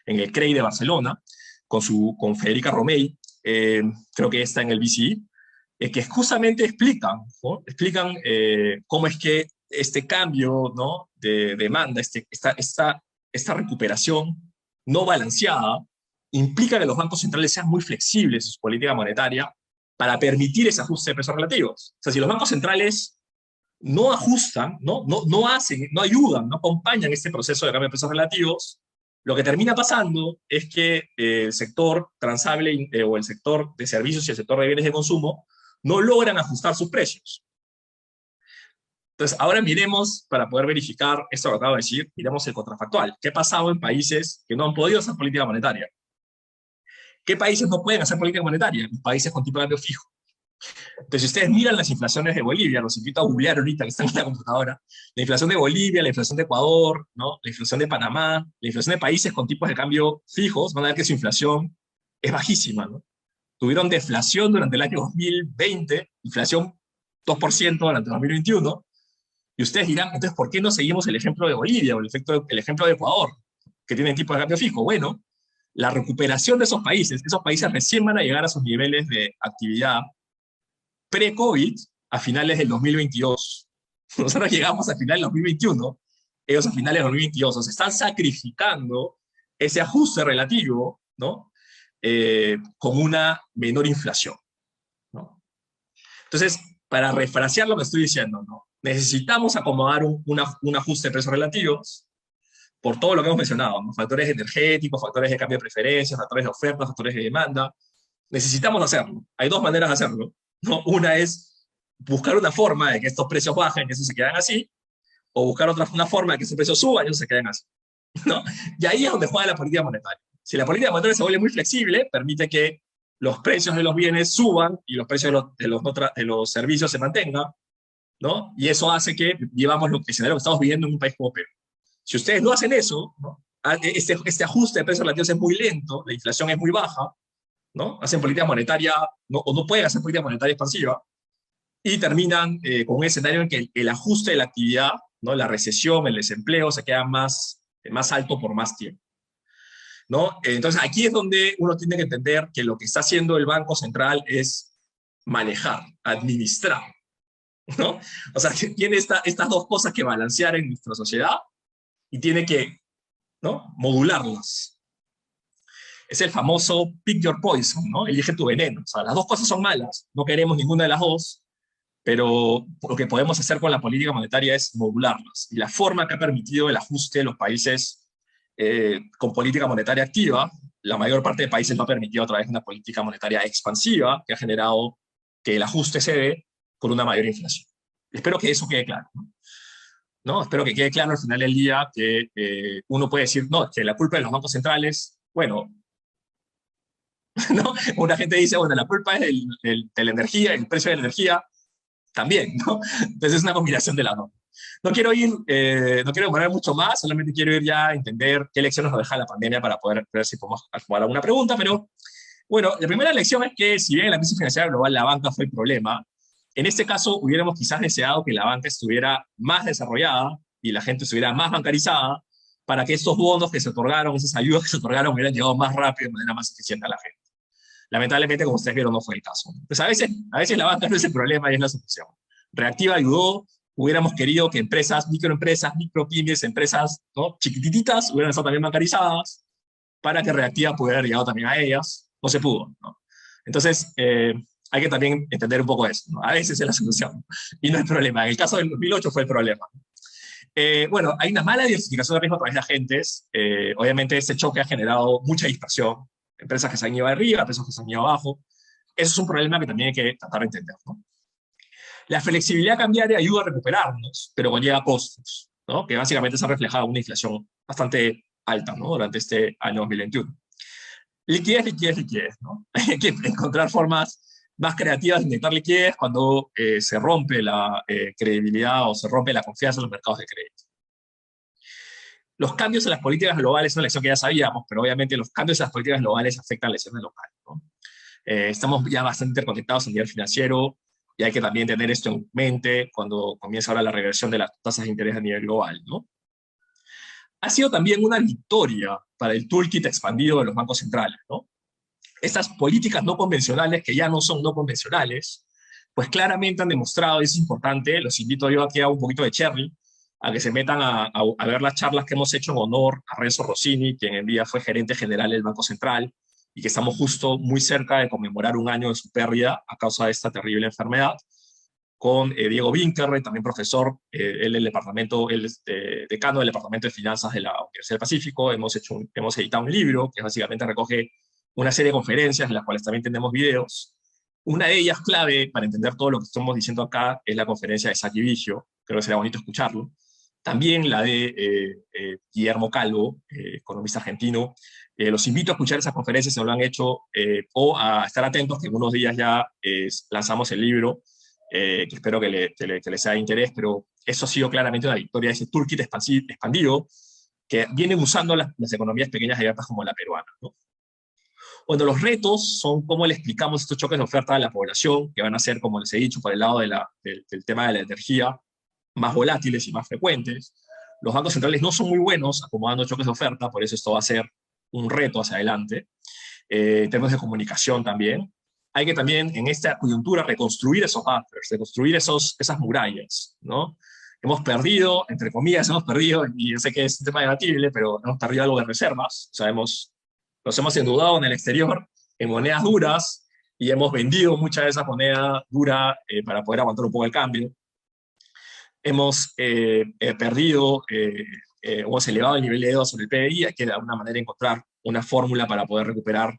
el CREI de Barcelona, con Federica Romei, creo que está en el BCI, que justamente explican, ¿no? Explican cómo es que este cambio, ¿no? de demanda, esta recuperación no balanceada, implica que los bancos centrales sean muy flexibles en su política monetaria para permitir ese ajuste de pesos relativos. O sea, si los bancos centrales no ajustan, no hacen, no ayudan, no acompañan este proceso de cambio de pesos relativos, lo que termina pasando es que el sector transable o el sector de servicios y el sector de bienes de consumo no logran ajustar sus precios. Entonces, ahora miremos, para poder verificar esto que acabo de decir, miremos el contrafactual. ¿Qué ha pasado en países que no han podido hacer política monetaria? ¿Qué países no pueden hacer política monetaria? Países con tipo de cambio fijo. Entonces, si ustedes miran las inflaciones de Bolivia, los invito a googlear ahorita que están en la computadora, la inflación de Bolivia, la inflación de Ecuador, ¿no? La inflación de Panamá, la inflación de países con tipos de cambio fijos, van a ver que su inflación es bajísima, ¿no? Tuvieron deflación durante el año 2020, inflación 2% durante 2021, y ustedes dirán, entonces, ¿por qué no seguimos el ejemplo de Bolivia o el ejemplo de Ecuador, que tienen tipos de cambio fijo? Bueno, la recuperación de esos países recién van a llegar a sus niveles de actividad pre-COVID a finales del 2022. Nosotros llegamos a finales del 2021, ellos a finales del 2022. O sea, están sacrificando ese ajuste relativo, ¿no? Con una menor inflación, ¿no? Entonces, para refrasear lo que estoy diciendo, ¿no? Necesitamos acomodar un ajuste de precios relativos por todo lo que hemos mencionado, ¿no? Factores energéticos, factores de cambio de preferencias, factores de oferta, factores de demanda. Necesitamos hacerlo. Hay dos maneras de hacerlo, ¿no? Una es buscar una forma de que estos precios bajen y eso se quedan así, o buscar una forma de que esos precios suban y eso se queden así, ¿no? Y ahí es donde juega la política monetaria. Si la política monetaria se vuelve muy flexible, permite que los precios de los bienes suban y los precios de los servicios se mantengan. ¿no? Y eso hace que vivamos lo que escenario que estamos viviendo en un país como Perú. Si ustedes no hacen eso, ¿no? Este ajuste de precios relativos es muy lento, la inflación es muy baja, ¿no? Hacen política monetaria, ¿no? O no pueden hacer política monetaria expansiva, y terminan con un escenario en que el ajuste de la actividad, ¿no? La recesión, el desempleo se queda más alto por más tiempo, ¿no? Entonces aquí es donde uno tiene que entender que lo que está haciendo el Banco Central es manejar, administrar, ¿no? O sea, tiene estas dos cosas que balancear en nuestra sociedad y tiene que, ¿no? Modularlas. Es el famoso pick your poison, ¿no? Elige tu veneno. O sea, las dos cosas son malas, no queremos ninguna de las dos, pero lo que podemos hacer con la política monetaria es modularlas. Y la forma que ha permitido el ajuste de los países con política monetaria activa, la mayor parte de países lo ha permitido a través de una política monetaria expansiva que ha generado que el ajuste se dé con una mayor inflación. Espero que eso quede claro, ¿no? ¿No? Espero que quede claro al final del día que uno puede decir, no, que la culpa de los bancos centrales, bueno, ¿no? Una gente dice, bueno, la culpa es de la energía, el precio de la energía, también, ¿no? Entonces es una combinación de las dos. No quiero demorar mucho más, solamente quiero ir ya a entender qué lecciones nos deja la pandemia para poder ver si podemos acomodar alguna pregunta, pero bueno, la primera lección es que si bien en la crisis financiera global la banca fue el problema, en este caso hubiéramos quizás deseado que la banca estuviera más desarrollada y la gente estuviera más bancarizada para que estos bonos que se otorgaron, esas ayudas que se otorgaron, hubieran llegado más rápido de manera más eficiente a la gente. Lamentablemente, como ustedes vieron, no fue el caso. Pues a veces la banca no es el problema y es la solución. Reactiva ayudó, hubiéramos querido que empresas, microempresas, micropymes, empresas, ¿no? Chiquititas hubieran estado también bancarizadas para que Reactiva pudiera haber llegado también a ellas. No se pudo, ¿no? Entonces, hay que también entender un poco eso, ¿no? A veces es la solución y no el problema. En el caso del 2008 fue el problema. Bueno, hay una mala diversificación de riesgo a través de agentes. Obviamente, ese choque ha generado mucha dispersión. Empresas que se han ido arriba, empresas que se han ido abajo. Eso es un problema que también hay que tratar de entender, ¿no? La flexibilidad cambiaria ayuda a recuperarnos, pero conlleva costos, ¿no? Que básicamente se ha reflejado en una inflación bastante alta, ¿no? Durante este año 2021. Liquidez, liquidez, liquidez, ¿no? Hay que encontrar formas más creativas de inyectar liquidez cuando se rompe la credibilidad o se rompe la confianza en los mercados de crédito. Los cambios en las políticas globales es una lección que ya sabíamos, pero obviamente los cambios en las políticas globales afectan las lecciones locales, ¿no? Estamos ya bastante interconectados a nivel financiero y hay que también tener esto en mente cuando comienza ahora la reversión de las tasas de interés a nivel global, ¿no? Ha sido también una victoria para el toolkit expandido de los bancos centrales, ¿no? Estas políticas no convencionales, que ya no son no convencionales, pues claramente han demostrado, y es importante, los invito yo aquí a un poquito de cherry, a que se metan a ver las charlas que hemos hecho en honor a Renzo Rossini, quien en día fue gerente general del Banco Central, y que estamos justo muy cerca de conmemorar un año de su pérdida a causa de esta terrible enfermedad, con Diego Vinkerre, también profesor, él es decano del Departamento de Finanzas de la Universidad del Pacífico. Hemos editado un libro que básicamente recoge una serie de conferencias en las cuales también tenemos videos. Una de ellas clave para entender todo lo que estamos diciendo acá es la conferencia de Saki Vigio, creo que será bonito escucharlo. También la de Guillermo Calvo, economista argentino. Los invito a escuchar esas conferencias si no lo han hecho, o a estar atentos que en unos días ya lanzamos el libro, que espero que les sea de interés, pero eso ha sido claramente una victoria de ese toolkit expandido que vienen usando las economías pequeñas y abiertas como la peruana, ¿no? Bueno, los retos son cómo le explicamos estos choques de oferta a la población, que van a ser, como les he dicho, por el lado del tema de la energía, más volátiles y más frecuentes. Los bancos centrales no son muy buenos acomodando choques de oferta, por eso esto va a ser un reto hacia adelante. En términos de comunicación también. Hay que también, en esta coyuntura, reconstruir esos buffers, reconstruir esas murallas, ¿no? Hemos perdido, entre comillas, y yo sé que es un tema debatible, pero hemos perdido algo de reservas. O sea, nos hemos endeudado en el exterior en monedas duras y hemos vendido mucha de esa moneda dura para poder aguantar un poco el cambio. Hemos perdido, hemos elevado el nivel de deuda sobre el PBI. Hay que de alguna manera encontrar una fórmula para poder recuperar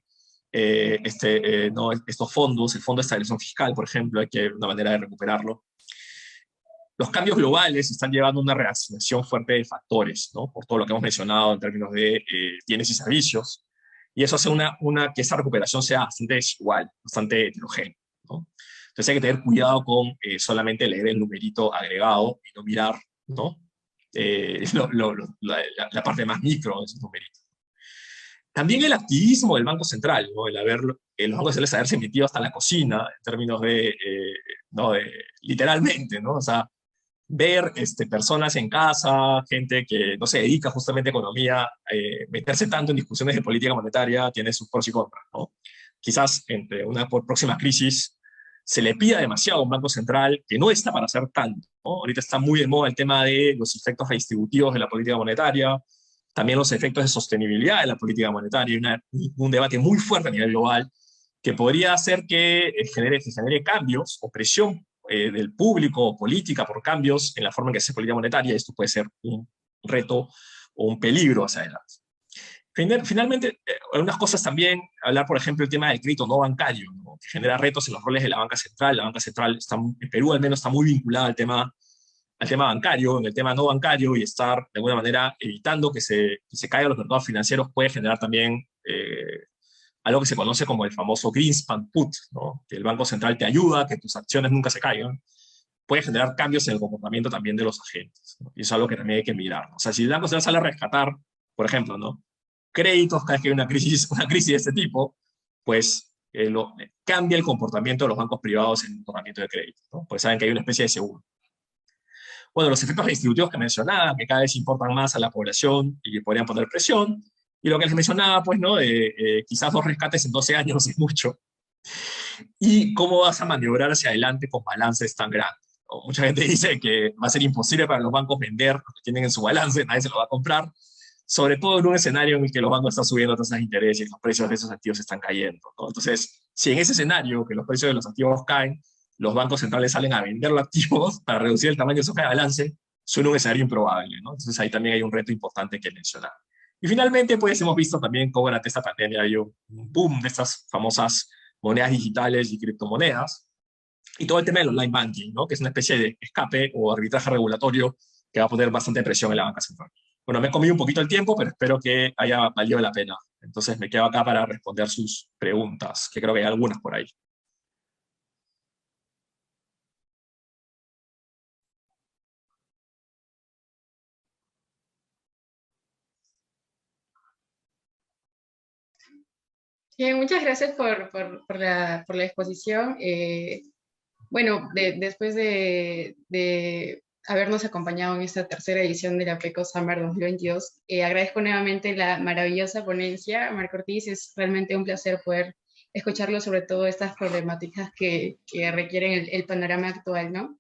no, estos fondos. El Fondo de Estabilización Fiscal, por ejemplo, hay que una manera de recuperarlo. Los cambios globales están llevando a una reasignación fuerte de factores, ¿no? Por todo lo que hemos mencionado en términos de bienes y servicios. Y eso hace que esa recuperación sea bastante desigual, bastante heterogénea, ¿no? Entonces hay que tener cuidado con solamente leer el numerito agregado y no mirar, ¿no? La parte más micro de esos numeritos. También el activismo del Banco Central, ¿no? Los bancos centrales haberse metido hasta la cocina, en términos ¿no? Literalmente, ¿no? O sea, ver personas en casa, gente que no se dedica justamente a economía, meterse tanto en discusiones de política monetaria tiene sus pros y contras, ¿no? Quizás entre una próxima crisis se le pida demasiado a un banco central que no está para hacer tanto, ¿no? Ahorita está muy de moda el tema de los efectos redistributivos de la política monetaria, también los efectos de sostenibilidad de la política monetaria, un debate muy fuerte a nivel global que podría hacer que se genere cambios o presión del público o política por cambios en la forma en que se hace política monetaria. Esto puede ser un reto o un peligro hacia adelante. Finalmente, algunas cosas también, hablar, por ejemplo, el tema del crédito no bancario, ¿no? Que genera retos en los roles de la banca central. La banca central está, en Perú al menos está muy vinculada al tema bancario, en el tema no bancario, y estar de alguna manera evitando que se caigan los mercados financieros puede generar también algo que se conoce como el famoso Greenspan Put, ¿no? Que el Banco Central te ayuda a que tus acciones nunca se caigan, puede generar cambios en el comportamiento también de los agentes, ¿no? Y eso es algo que también hay que mirar, ¿no? O sea, si el Banco Central sale a rescatar, por ejemplo, ¿no? Créditos cada vez que hay una crisis de este tipo, pues cambia el comportamiento de los bancos privados en el otorgamiento de crédito, ¿no? Pues saben que hay una especie de seguro. Bueno, los efectos redistributivos que mencionaba, que cada vez importan más a la población y que podrían poner presión, y lo que les mencionaba, pues, ¿no? Quizás 2 rescates en 12 años es mucho, y cómo vas a maniobrar hacia adelante con balances tan grandes, ¿no? Mucha gente dice que va a ser imposible para los bancos vender lo que tienen en su balance, nadie se lo va a comprar, sobre todo en un escenario en el que los bancos están subiendo tasas de interés y los precios de esos activos están cayendo, ¿no? Entonces, si en ese escenario que los precios de los activos caen, los bancos centrales salen a vender los activos para reducir el tamaño de su hoja de balance, suena un escenario improbable, ¿no? Entonces ahí también hay un reto importante que mencionar. Y finalmente, pues hemos visto también cómo durante esta pandemia hay un boom de estas famosas monedas digitales y criptomonedas, y todo el tema del online banking, ¿no? Que es una especie de escape o arbitraje regulatorio que va a poner bastante presión en la banca central. Bueno, me he comido un poquito el tiempo, pero espero que haya valido la pena. Entonces me quedo acá para responder sus preguntas, que creo que hay algunas por ahí. Bien, muchas gracias por la exposición. Bueno, después de habernos acompañado en esta tercera edición de la PECO Summer 2022, agradezco nuevamente la maravillosa ponencia, Marco Ortiz. Es realmente un placer poder escucharlo sobre todo estas problemáticas que requieren el panorama actual, ¿no?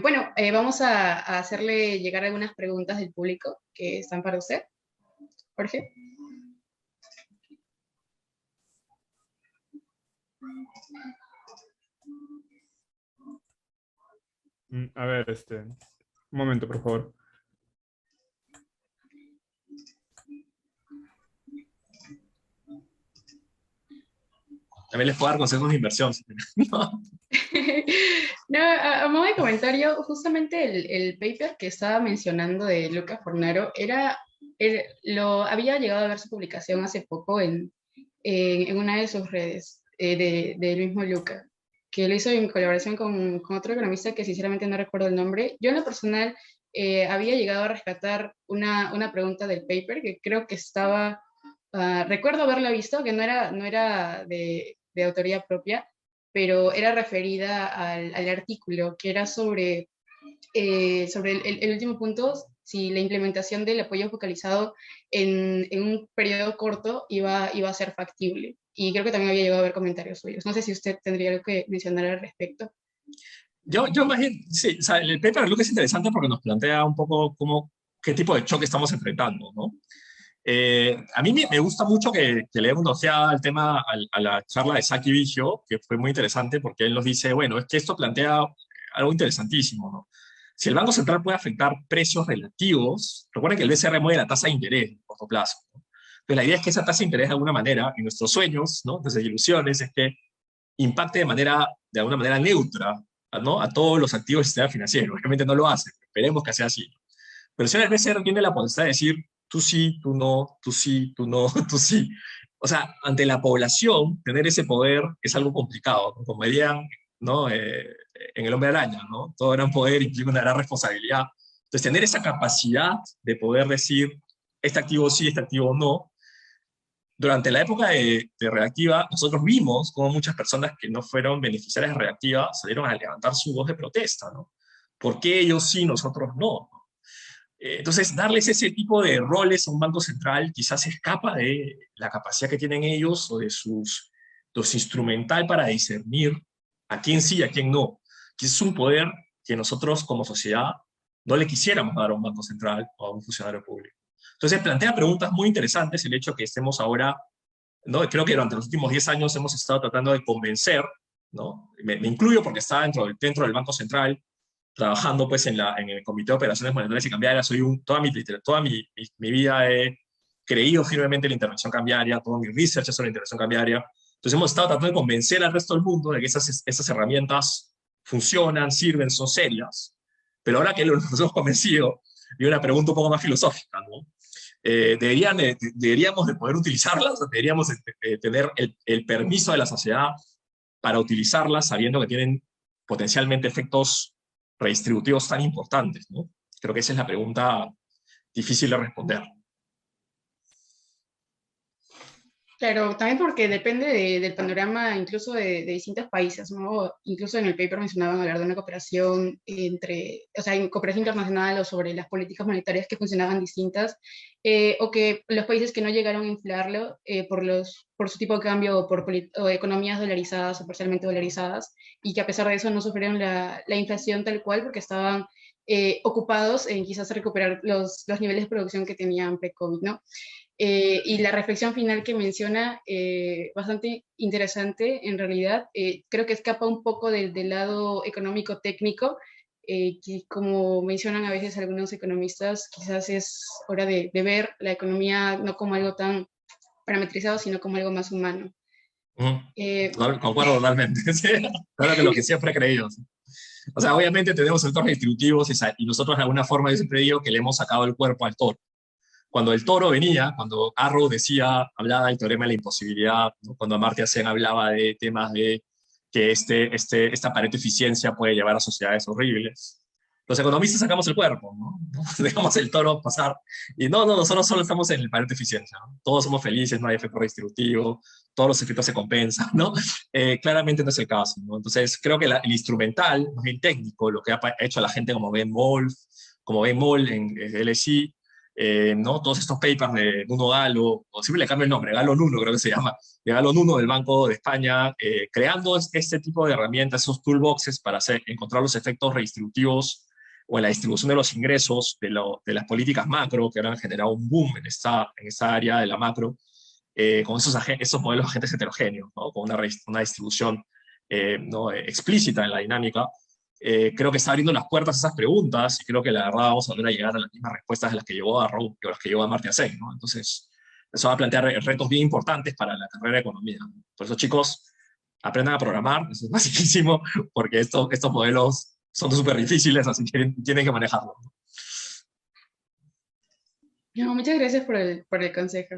Bueno, vamos a hacerle llegar algunas preguntas del público que están para usted, Jorge. A ver, un momento, por favor. También les puedo dar consejos de inversión. No, a modo de comentario, justamente el paper que estaba mencionando de Luca Fornaro lo había llegado a ver su publicación hace poco en una de sus redes, del mismo Luca, que lo hizo en colaboración con otro economista que sinceramente no recuerdo el nombre. Yo en lo personal había llegado a rescatar una pregunta del paper que creo que estaba, recuerdo haberla visto, que no era de autoría propia, pero era referida al artículo, que era sobre el último punto, si la implementación del apoyo focalizado en un periodo corto iba a ser factible. Y creo que también había llegado a ver comentarios suyos. No sé si usted tendría algo que mencionar al respecto. Yo imagino, sí, o sea, el paper de Luke es interesante porque nos plantea un poco qué tipo de choque estamos enfrentando, ¿no? A mí me gusta mucho que le demos una ojeada al tema, a la charla de Saki Vigio, que fue muy interesante porque él nos dice, bueno, es que esto plantea algo interesantísimo, ¿no? Si el Banco Central puede afectar precios relativos, recuerden que el BCR mueve la tasa de interés a corto plazo, ¿no? Entonces la idea es que esa tasa de interés de alguna manera, en nuestros sueños, ¿no? Desde ilusiones, es que impacte de alguna manera neutra, ¿no? A todos los activos del sistema financiero. Obviamente no lo hace, esperemos que sea así. Pero si el BCR tiene la potestad de decir, tú sí, tú no, tú sí, tú no, tú sí. o sea, ante la población, tener ese poder es algo complicado, ¿no? Como dirían, ¿no? En El Hombre Araña, ¿no? Todo gran poder implica una gran responsabilidad. Entonces, tener esa capacidad de poder decir, este activo sí, este activo no. Durante la época de Reactiva, nosotros vimos cómo muchas personas que no fueron beneficiarias de Reactiva salieron a levantar su voz de protesta, ¿no? ¿Por qué ellos sí, nosotros no? Entonces, darles ese tipo de roles a un banco central quizás escapa de la capacidad que tienen ellos o de su instrumental para discernir a quién sí y a quién no. Que es un poder que nosotros como sociedad no le quisiéramos dar a un banco central o a un funcionario público. Entonces, plantea preguntas muy interesantes el hecho que estemos ahora, ¿no? Creo que durante los últimos 10 años hemos estado tratando de convencer, ¿no? Me incluyo porque estaba dentro del Banco Central, trabajando pues en el Comité de Operaciones Monetarias y Cambiarias. Toda mi vida he creído firmemente en la intervención cambiaria, todo mi research es sobre la intervención cambiaria. Entonces hemos estado tratando de convencer al resto del mundo de que esas herramientas funcionan, sirven, son serias. Pero ahora que nos hemos convencido, y una pregunta un poco más filosófica, ¿no? Deberíamos de poder utilizarlas, deberíamos de tener el permiso de la sociedad para utilizarlas, sabiendo que tienen potencialmente efectos redistributivos tan importantes, ¿no? Creo que esa es la pregunta difícil de responder. Claro, también porque depende del panorama incluso de distintos países, ¿no? Incluso en el paper mencionaban hablar de una cooperación o sea, en cooperación internacional o sobre las políticas monetarias que funcionaban distintas, o que los países que no llegaron a inflarlo por su tipo de cambio o economías dolarizadas o parcialmente dolarizadas, y que a pesar de eso no sufrieron la inflación tal cual porque estaban ocupados en quizás recuperar los niveles de producción que tenían pre-COVID, ¿no? Y la reflexión final que menciona, bastante interesante en realidad, creo que escapa un poco del lado económico-técnico, que como mencionan a veces algunos economistas, quizás es hora de ver la economía no como algo tan parametrizado, sino como algo más humano. Concuerdo totalmente. Sí, claro que lo que siempre he creído. Sí. O sea, obviamente tenemos sectores distributivos y nosotros de alguna forma yo siempre digo que le hemos sacado el cuerpo al toro. Cuando el toro venía, cuando Arrow hablaba del teorema de la imposibilidad, ¿no? Cuando Amartya Sen hablaba de temas de que esta pared de eficiencia puede llevar a sociedades horribles, los economistas sacamos el cuerpo, ¿no? Dejamos el toro pasar. Y no, nosotros solo estamos en el pared de eficiencia, ¿no? Todos somos felices, no hay efecto redistributivo, todos los efectos se compensan, ¿no? Claramente no es el caso, ¿no? Entonces, creo que el instrumental, más bien técnico, lo que ha hecho la gente como Ben Moll en LSI, ¿no? Todos estos papers de Nuno Galo, o siempre le cambio el nombre, Galo Nuno creo que se llama, de Galo Nuno del Banco de España, creando este tipo de herramientas, esos toolboxes para encontrar los efectos redistributivos o en la distribución de los ingresos de las políticas macro, que ahora han generado un boom en esta área de la macro, con esos modelos de agentes heterogéneos, ¿no? Con una distribución ¿no? explícita en la dinámica. Creo que está abriendo las puertas a esas preguntas y creo que la verdad vamos a volver a llegar a las mismas respuestas de las que llegó a Arrow que las que llegó a Amartya Sen, ¿no? Entonces, eso va a plantear retos bien importantes para la carrera de economía, ¿no? Por eso, chicos, aprendan a programar, eso es basiquísimo, porque estos modelos son súper difíciles, así que tienen que manejarlo. No, muchas gracias por el consejo.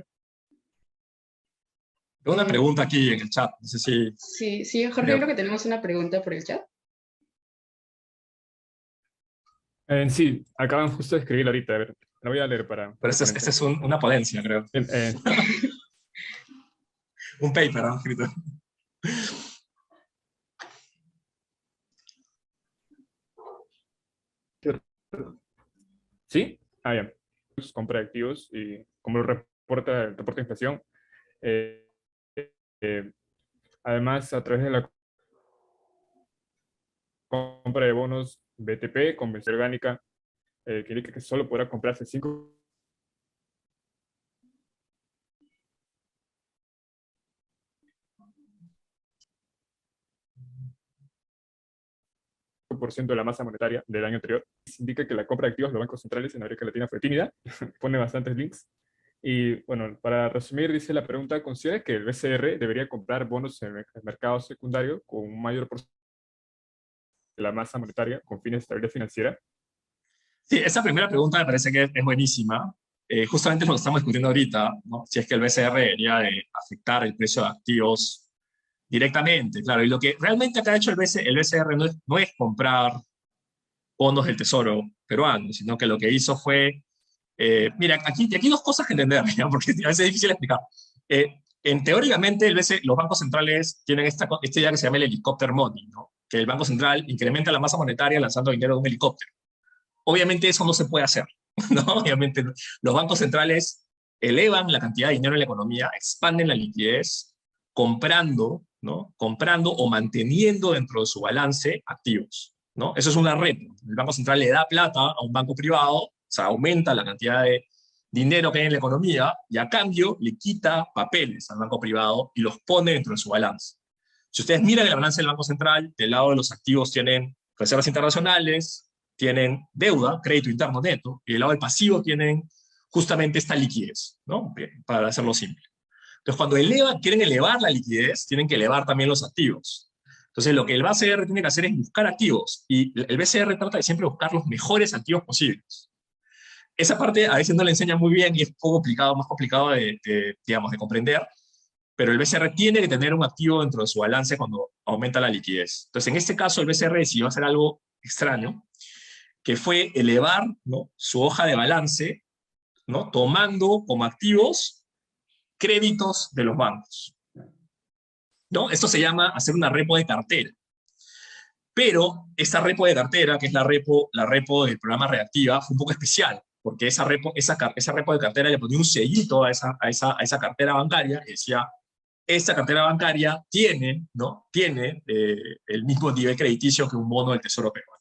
Tengo una pregunta aquí en el chat, no sé si... Sí, Jorge, creo que tenemos una pregunta por el chat. Sí, acaban justo de escribir ahorita, a ver, la voy a leer para... Pero esta es una ponencia, creo. Un paper, ¿no? Escrito. ¿Sí? Ya. Compra de activos y como lo reporta el reporte de inflación. Además, a través de la compra de bonos BTP, convención orgánica, que indica que solo podrá comprarse 5% de la masa monetaria del año anterior. Indica que la compra de activos de los bancos centrales en América Latina fue tímida. Pone bastantes links. Y bueno, para resumir, dice la pregunta: ¿considera que el BCR debería comprar bonos en el mercado secundario con un mayor porcentaje de la masa monetaria con fines de estabilidad financiera? Sí, esa primera pregunta me parece que es buenísima. justamente lo que estamos discutiendo ahorita, ¿no? Si es que el BCR debería de afectar el precio de activos directamente, claro. Y lo que realmente acá ha hecho el BCR no es comprar bonos del Tesoro peruano, sino que lo que hizo fue, mira, aquí dos cosas que entender, ¿ya? Porque a veces es difícil explicar. Teóricamente, los bancos centrales tienen esta idea que se llama el helicóptero money, ¿no? Que el Banco Central incrementa la masa monetaria lanzando dinero de un helicóptero. Obviamente eso no se puede hacer, ¿no? Obviamente los bancos centrales elevan la cantidad de dinero en la economía, expanden la liquidez, comprando, ¿no? Comprando o manteniendo dentro de su balance activos, ¿no? Eso es una red. El Banco Central le da plata a un banco privado, o sea, aumenta la cantidad de dinero que hay en la economía y a cambio le quita papeles al banco privado y los pone dentro de su balance. Si ustedes miran el balance del Banco Central, del lado de los activos tienen reservas internacionales, tienen deuda, crédito interno neto, y del lado del pasivo tienen justamente esta liquidez, ¿no? Para hacerlo simple. Entonces, cuando quieren elevar la liquidez, tienen que elevar también los activos. Entonces, lo que el BCR tiene que hacer es buscar activos, y el BCR trata de siempre buscar los mejores activos posibles. Esa parte a veces no le enseña muy bien y es un poco complicado, más complicado digamos, de comprender, pero el BCR tiene que tener un activo dentro de su balance cuando aumenta la liquidez. Entonces, en este caso, el BCR decidió hacer algo extraño, que fue elevar, ¿no?, su hoja de balance, ¿no?, tomando como activos créditos de los bancos, ¿no? Esto se llama hacer una repo de cartera. Pero esta repo de cartera, que es la repo del programa Reactiva, fue un poco especial, porque esa repo de cartera le ponía un sellito a esa cartera bancaria y decía, esta cartera bancaria tiene, ¿no?, tiene el mismo nivel crediticio que un bono del Tesoro peruano.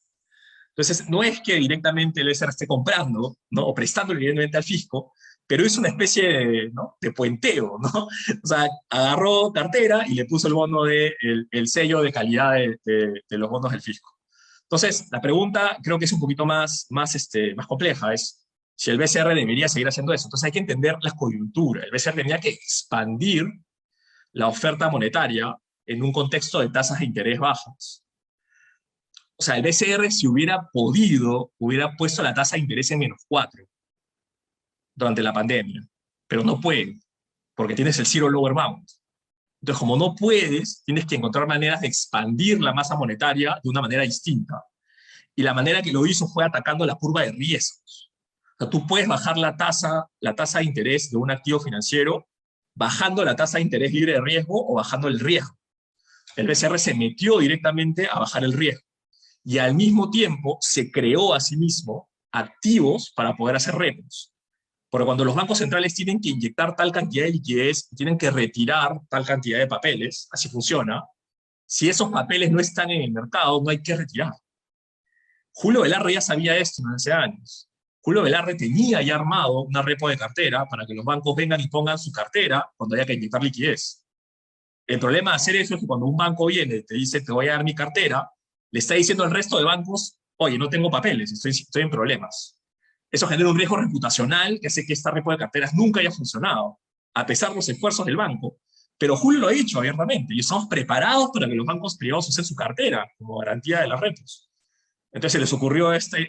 Entonces, no es que directamente el BCR esté comprando, ¿no?, o prestando evidentemente al fisco, pero es una especie de, ¿no?, de puenteo, ¿no? O sea, agarró cartera y le puso el bono el sello de calidad de los bonos del fisco. Entonces, la pregunta creo que es un poquito más compleja, es si el BCR debería seguir haciendo eso. Entonces hay que entender la coyuntura. El BCR tenía que expandir la oferta monetaria en un contexto de tasas de interés bajas. O sea, el BCR, si hubiera podido, hubiera puesto la tasa de interés en -4 durante la pandemia, pero no puede, porque tienes el zero lower bound. Entonces, como no puedes, tienes que encontrar maneras de expandir la masa monetaria de una manera distinta. Y la manera que lo hizo fue atacando la curva de riesgos. O sea, tú puedes bajar la tasa de interés de un activo financiero bajando la tasa de interés libre de riesgo o bajando el riesgo. El BCR se metió directamente a bajar el riesgo. Y al mismo tiempo se creó a sí mismo activos para poder hacer repos. Porque cuando los bancos centrales tienen que inyectar tal cantidad de liquidez, tienen que retirar tal cantidad de papeles, así funciona, si esos papeles no están en el mercado, no hay que retirar. Julio Velarde ya sabía esto hace años. Julio Velarde tenía ya armado una repo de cartera para que los bancos vengan y pongan su cartera cuando haya que inyectar liquidez. El problema de hacer eso es que cuando un banco viene y te dice, te voy a dar mi cartera, le está diciendo al resto de bancos, oye, no tengo papeles, estoy en problemas. Eso genera un riesgo reputacional que hace que esta repo de carteras nunca haya funcionado, a pesar de los esfuerzos del banco. Pero Julio lo ha dicho abiertamente, y estamos preparados para que los bancos privados usen su cartera como garantía de las repos. Entonces se les ocurrió esta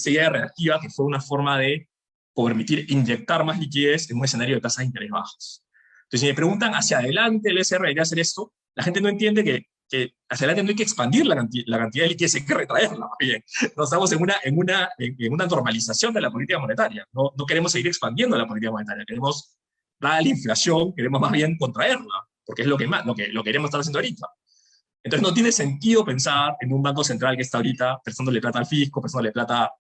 idea de Reactiva, que fue una forma de permitir inyectar más liquidez en un escenario de tasas de interés bajas. Entonces, si me preguntan hacia adelante el SR debería hacer esto, la gente no entiende que hacia adelante no hay que expandir la cantidad de liquidez, hay que retraerla. Bien, no estamos en una normalización de la política monetaria. No queremos seguir expandiendo la política monetaria, queremos dar la inflación, queremos más bien contraerla, porque es lo que queremos estar haciendo ahorita. Entonces no tiene sentido pensar en un banco central que está ahorita prestándole plata al fisco, prestándole plata,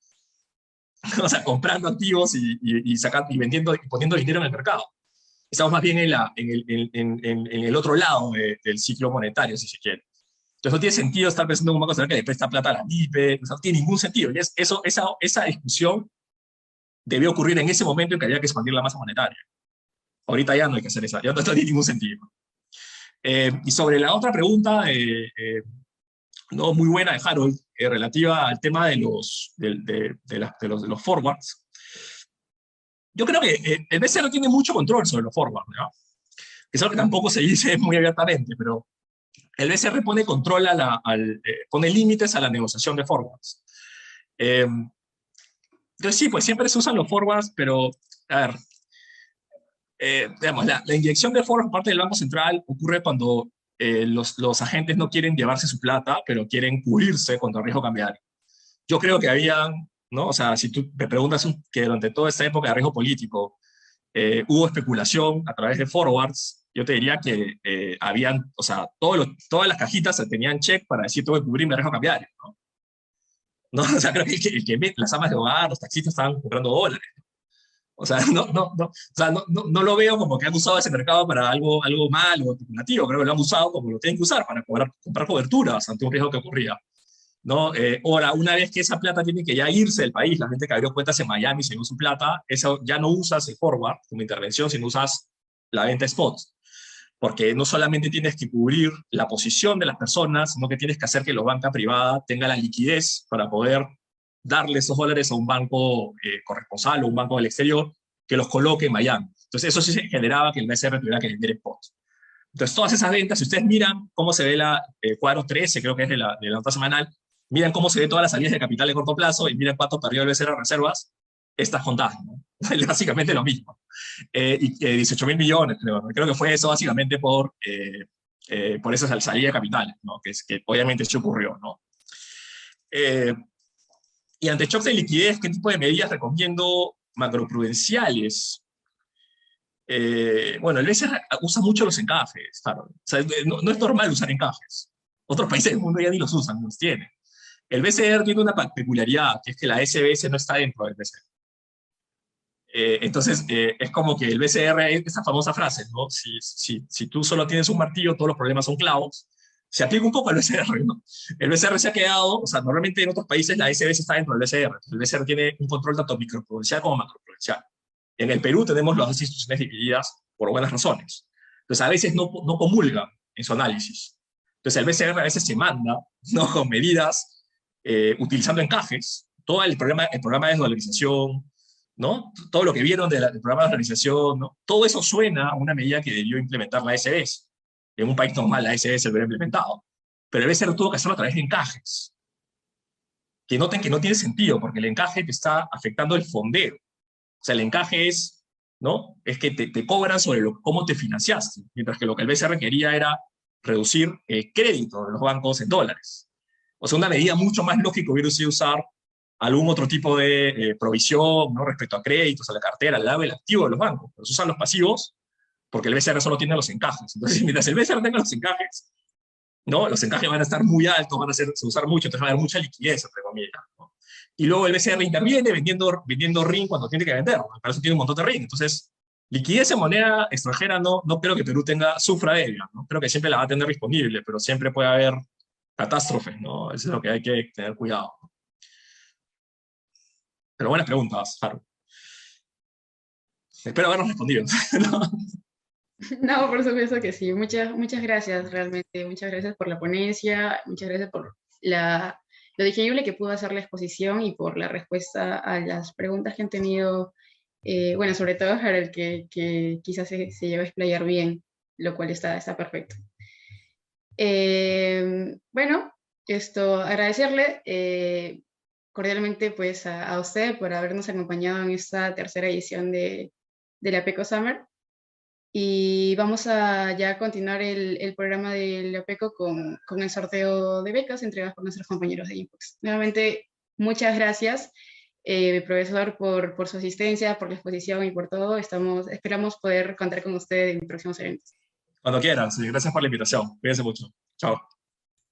o sea, comprando activos y vendiendo y poniendo dinero en el mercado. Estamos más bien en el otro lado del ciclo monetario, si se quiere. Entonces no tiene sentido estar pensando en un banco central que le presta plata a la MIPE, no tiene ningún sentido. Y esa discusión debió ocurrir en ese momento en que había que expandir la masa monetaria. Ahorita ya no hay que hacer esa, ya no tiene ningún sentido. Y sobre la otra pregunta, no muy buena de Harold, relativa al tema de los forwards, yo creo que el BCR tiene mucho control sobre los forwards, ¿no? Que es algo que tampoco se dice muy abiertamente, pero el BCR pone control pone límites a la negociación de forwards. Entonces sí, pues siempre se usan los forwards, pero A ver, digamos, la inyección de fondos por parte del Banco Central ocurre cuando los agentes no quieren llevarse su plata, pero quieren cubrirse contra el riesgo cambiario. Yo creo que habían, ¿no? O sea, si tú me preguntas que durante toda esta época de riesgo político hubo especulación a través de forwards, yo te diría que habían, o sea, todas las cajitas tenían check para decir tengo que cubrirme el riesgo cambiario, ¿no? ¿No? O sea, creo que las amas de hogar, los taxistas estaban comprando dólares. O sea, o sea, no lo veo como que han usado ese mercado para algo malo o especulativo. Creo que lo han usado como lo tienen que usar, para comprar coberturas ante un riesgo que ocurría, ¿no? Ahora, una vez que esa plata tiene que ya irse del país, la gente que abrió cuentas en Miami se llevó su plata, eso ya no usas el forward como intervención, sino usas la venta spot. Porque no solamente tienes que cubrir la posición de las personas, sino que tienes que hacer que la banca privada tenga la liquidez para poder darle esos dólares a un banco corresponsal o un banco del exterior que los coloque en Miami. Entonces eso sí generaba que el BCR tuviera que vender spot. Entonces todas esas ventas, si ustedes miran cómo se ve la cuadro 13, creo que es de la nota semanal, miran cómo se ve todas las salidas de capital de corto plazo y miran cuánto perdió el BCR reservas, estas contadas, ¿no? Básicamente lo mismo. Y 18.000 millones, creo que fue eso básicamente por esa salida de capital, ¿no? Que obviamente sí ocurrió, ¿no? Y ante shocks de liquidez, ¿qué tipo de medidas recomiendo macroprudenciales? Bueno, el BCR usa mucho los encajes, claro. O sea, no es normal usar encajes. Otros países del mundo ya ni los usan, ni los tienen. El BCR tiene una peculiaridad, que es que la SBS no está dentro del BCR. Entonces, es como que el BCR, esa famosa frase, ¿no? Si tú solo tienes un martillo, todos los problemas son clavos. Se aplica un poco al BCR, ¿no? El BCR se ha quedado, o sea, normalmente en otros países la SBS está dentro del BCR. El BCR tiene un control tanto microprudencial como macroprudencial. En el Perú tenemos las dos instituciones divididas por buenas razones. Entonces, a veces no comulgan en su análisis. Entonces, el BCR a veces se manda, ¿no? Con medidas, utilizando encajes, todo el programa de desdolarización, ¿no? Todo lo que vieron del programa de desdolarización, ¿no? Todo eso suena a una medida que debió implementar la SBS. En un país normal la SBS se lo hubiera implementado. Pero el BCR tuvo que hacerlo a través de encajes. Que noten que no tiene sentido, porque el encaje te está afectando el fondeo. O sea, el encaje es, ¿no? Es que te cobran sobre cómo te financiaste, mientras que lo que el BCR quería era reducir el crédito de los bancos en dólares. O sea, una medida mucho más lógica hubiera sido usar algún otro tipo de provisión, ¿no? Respecto a créditos, a la cartera, al lado del activo de los bancos. Pero se usan los pasivos porque el BCR solo tiene los encajes. Entonces, mientras el BCR tenga los encajes, ¿no? Los encajes van a estar muy altos, van a usar mucho, entonces va a haber mucha liquidez, entre comillas, ¿no? Y luego el BCR interviene vendiendo RIN cuando tiene que vender, ¿no? Para eso tiene un montón de RIN. Entonces, liquidez en moneda extranjera no creo que Perú sufra de ella, ¿no? Creo que siempre la va a tener disponible, pero siempre puede haber catástrofes, ¿no? Eso es lo que hay que tener cuidado. Pero buenas preguntas, Haru. Espero habernos respondido. ¿No? No, por supuesto que sí. Muchas gracias, realmente. Muchas gracias por la ponencia, muchas gracias por lo digerible que pudo hacer la exposición y por la respuesta a las preguntas que han tenido, bueno, sobre todo Harold, que quizás se lleva a explayar bien, lo cual está perfecto. Bueno, agradecerle cordialmente pues a usted por habernos acompañado en esta tercera edición de la PECO Summer. Y vamos a ya continuar el programa de la PECO con el sorteo de becas entregadas por nuestros compañeros de Infox. Nuevamente, muchas gracias, profesor, por su asistencia, por la exposición y por todo. Esperamos poder contar con usted en próximos eventos. Cuando quieran, sí. Gracias por la invitación. Cuídense mucho. Chao.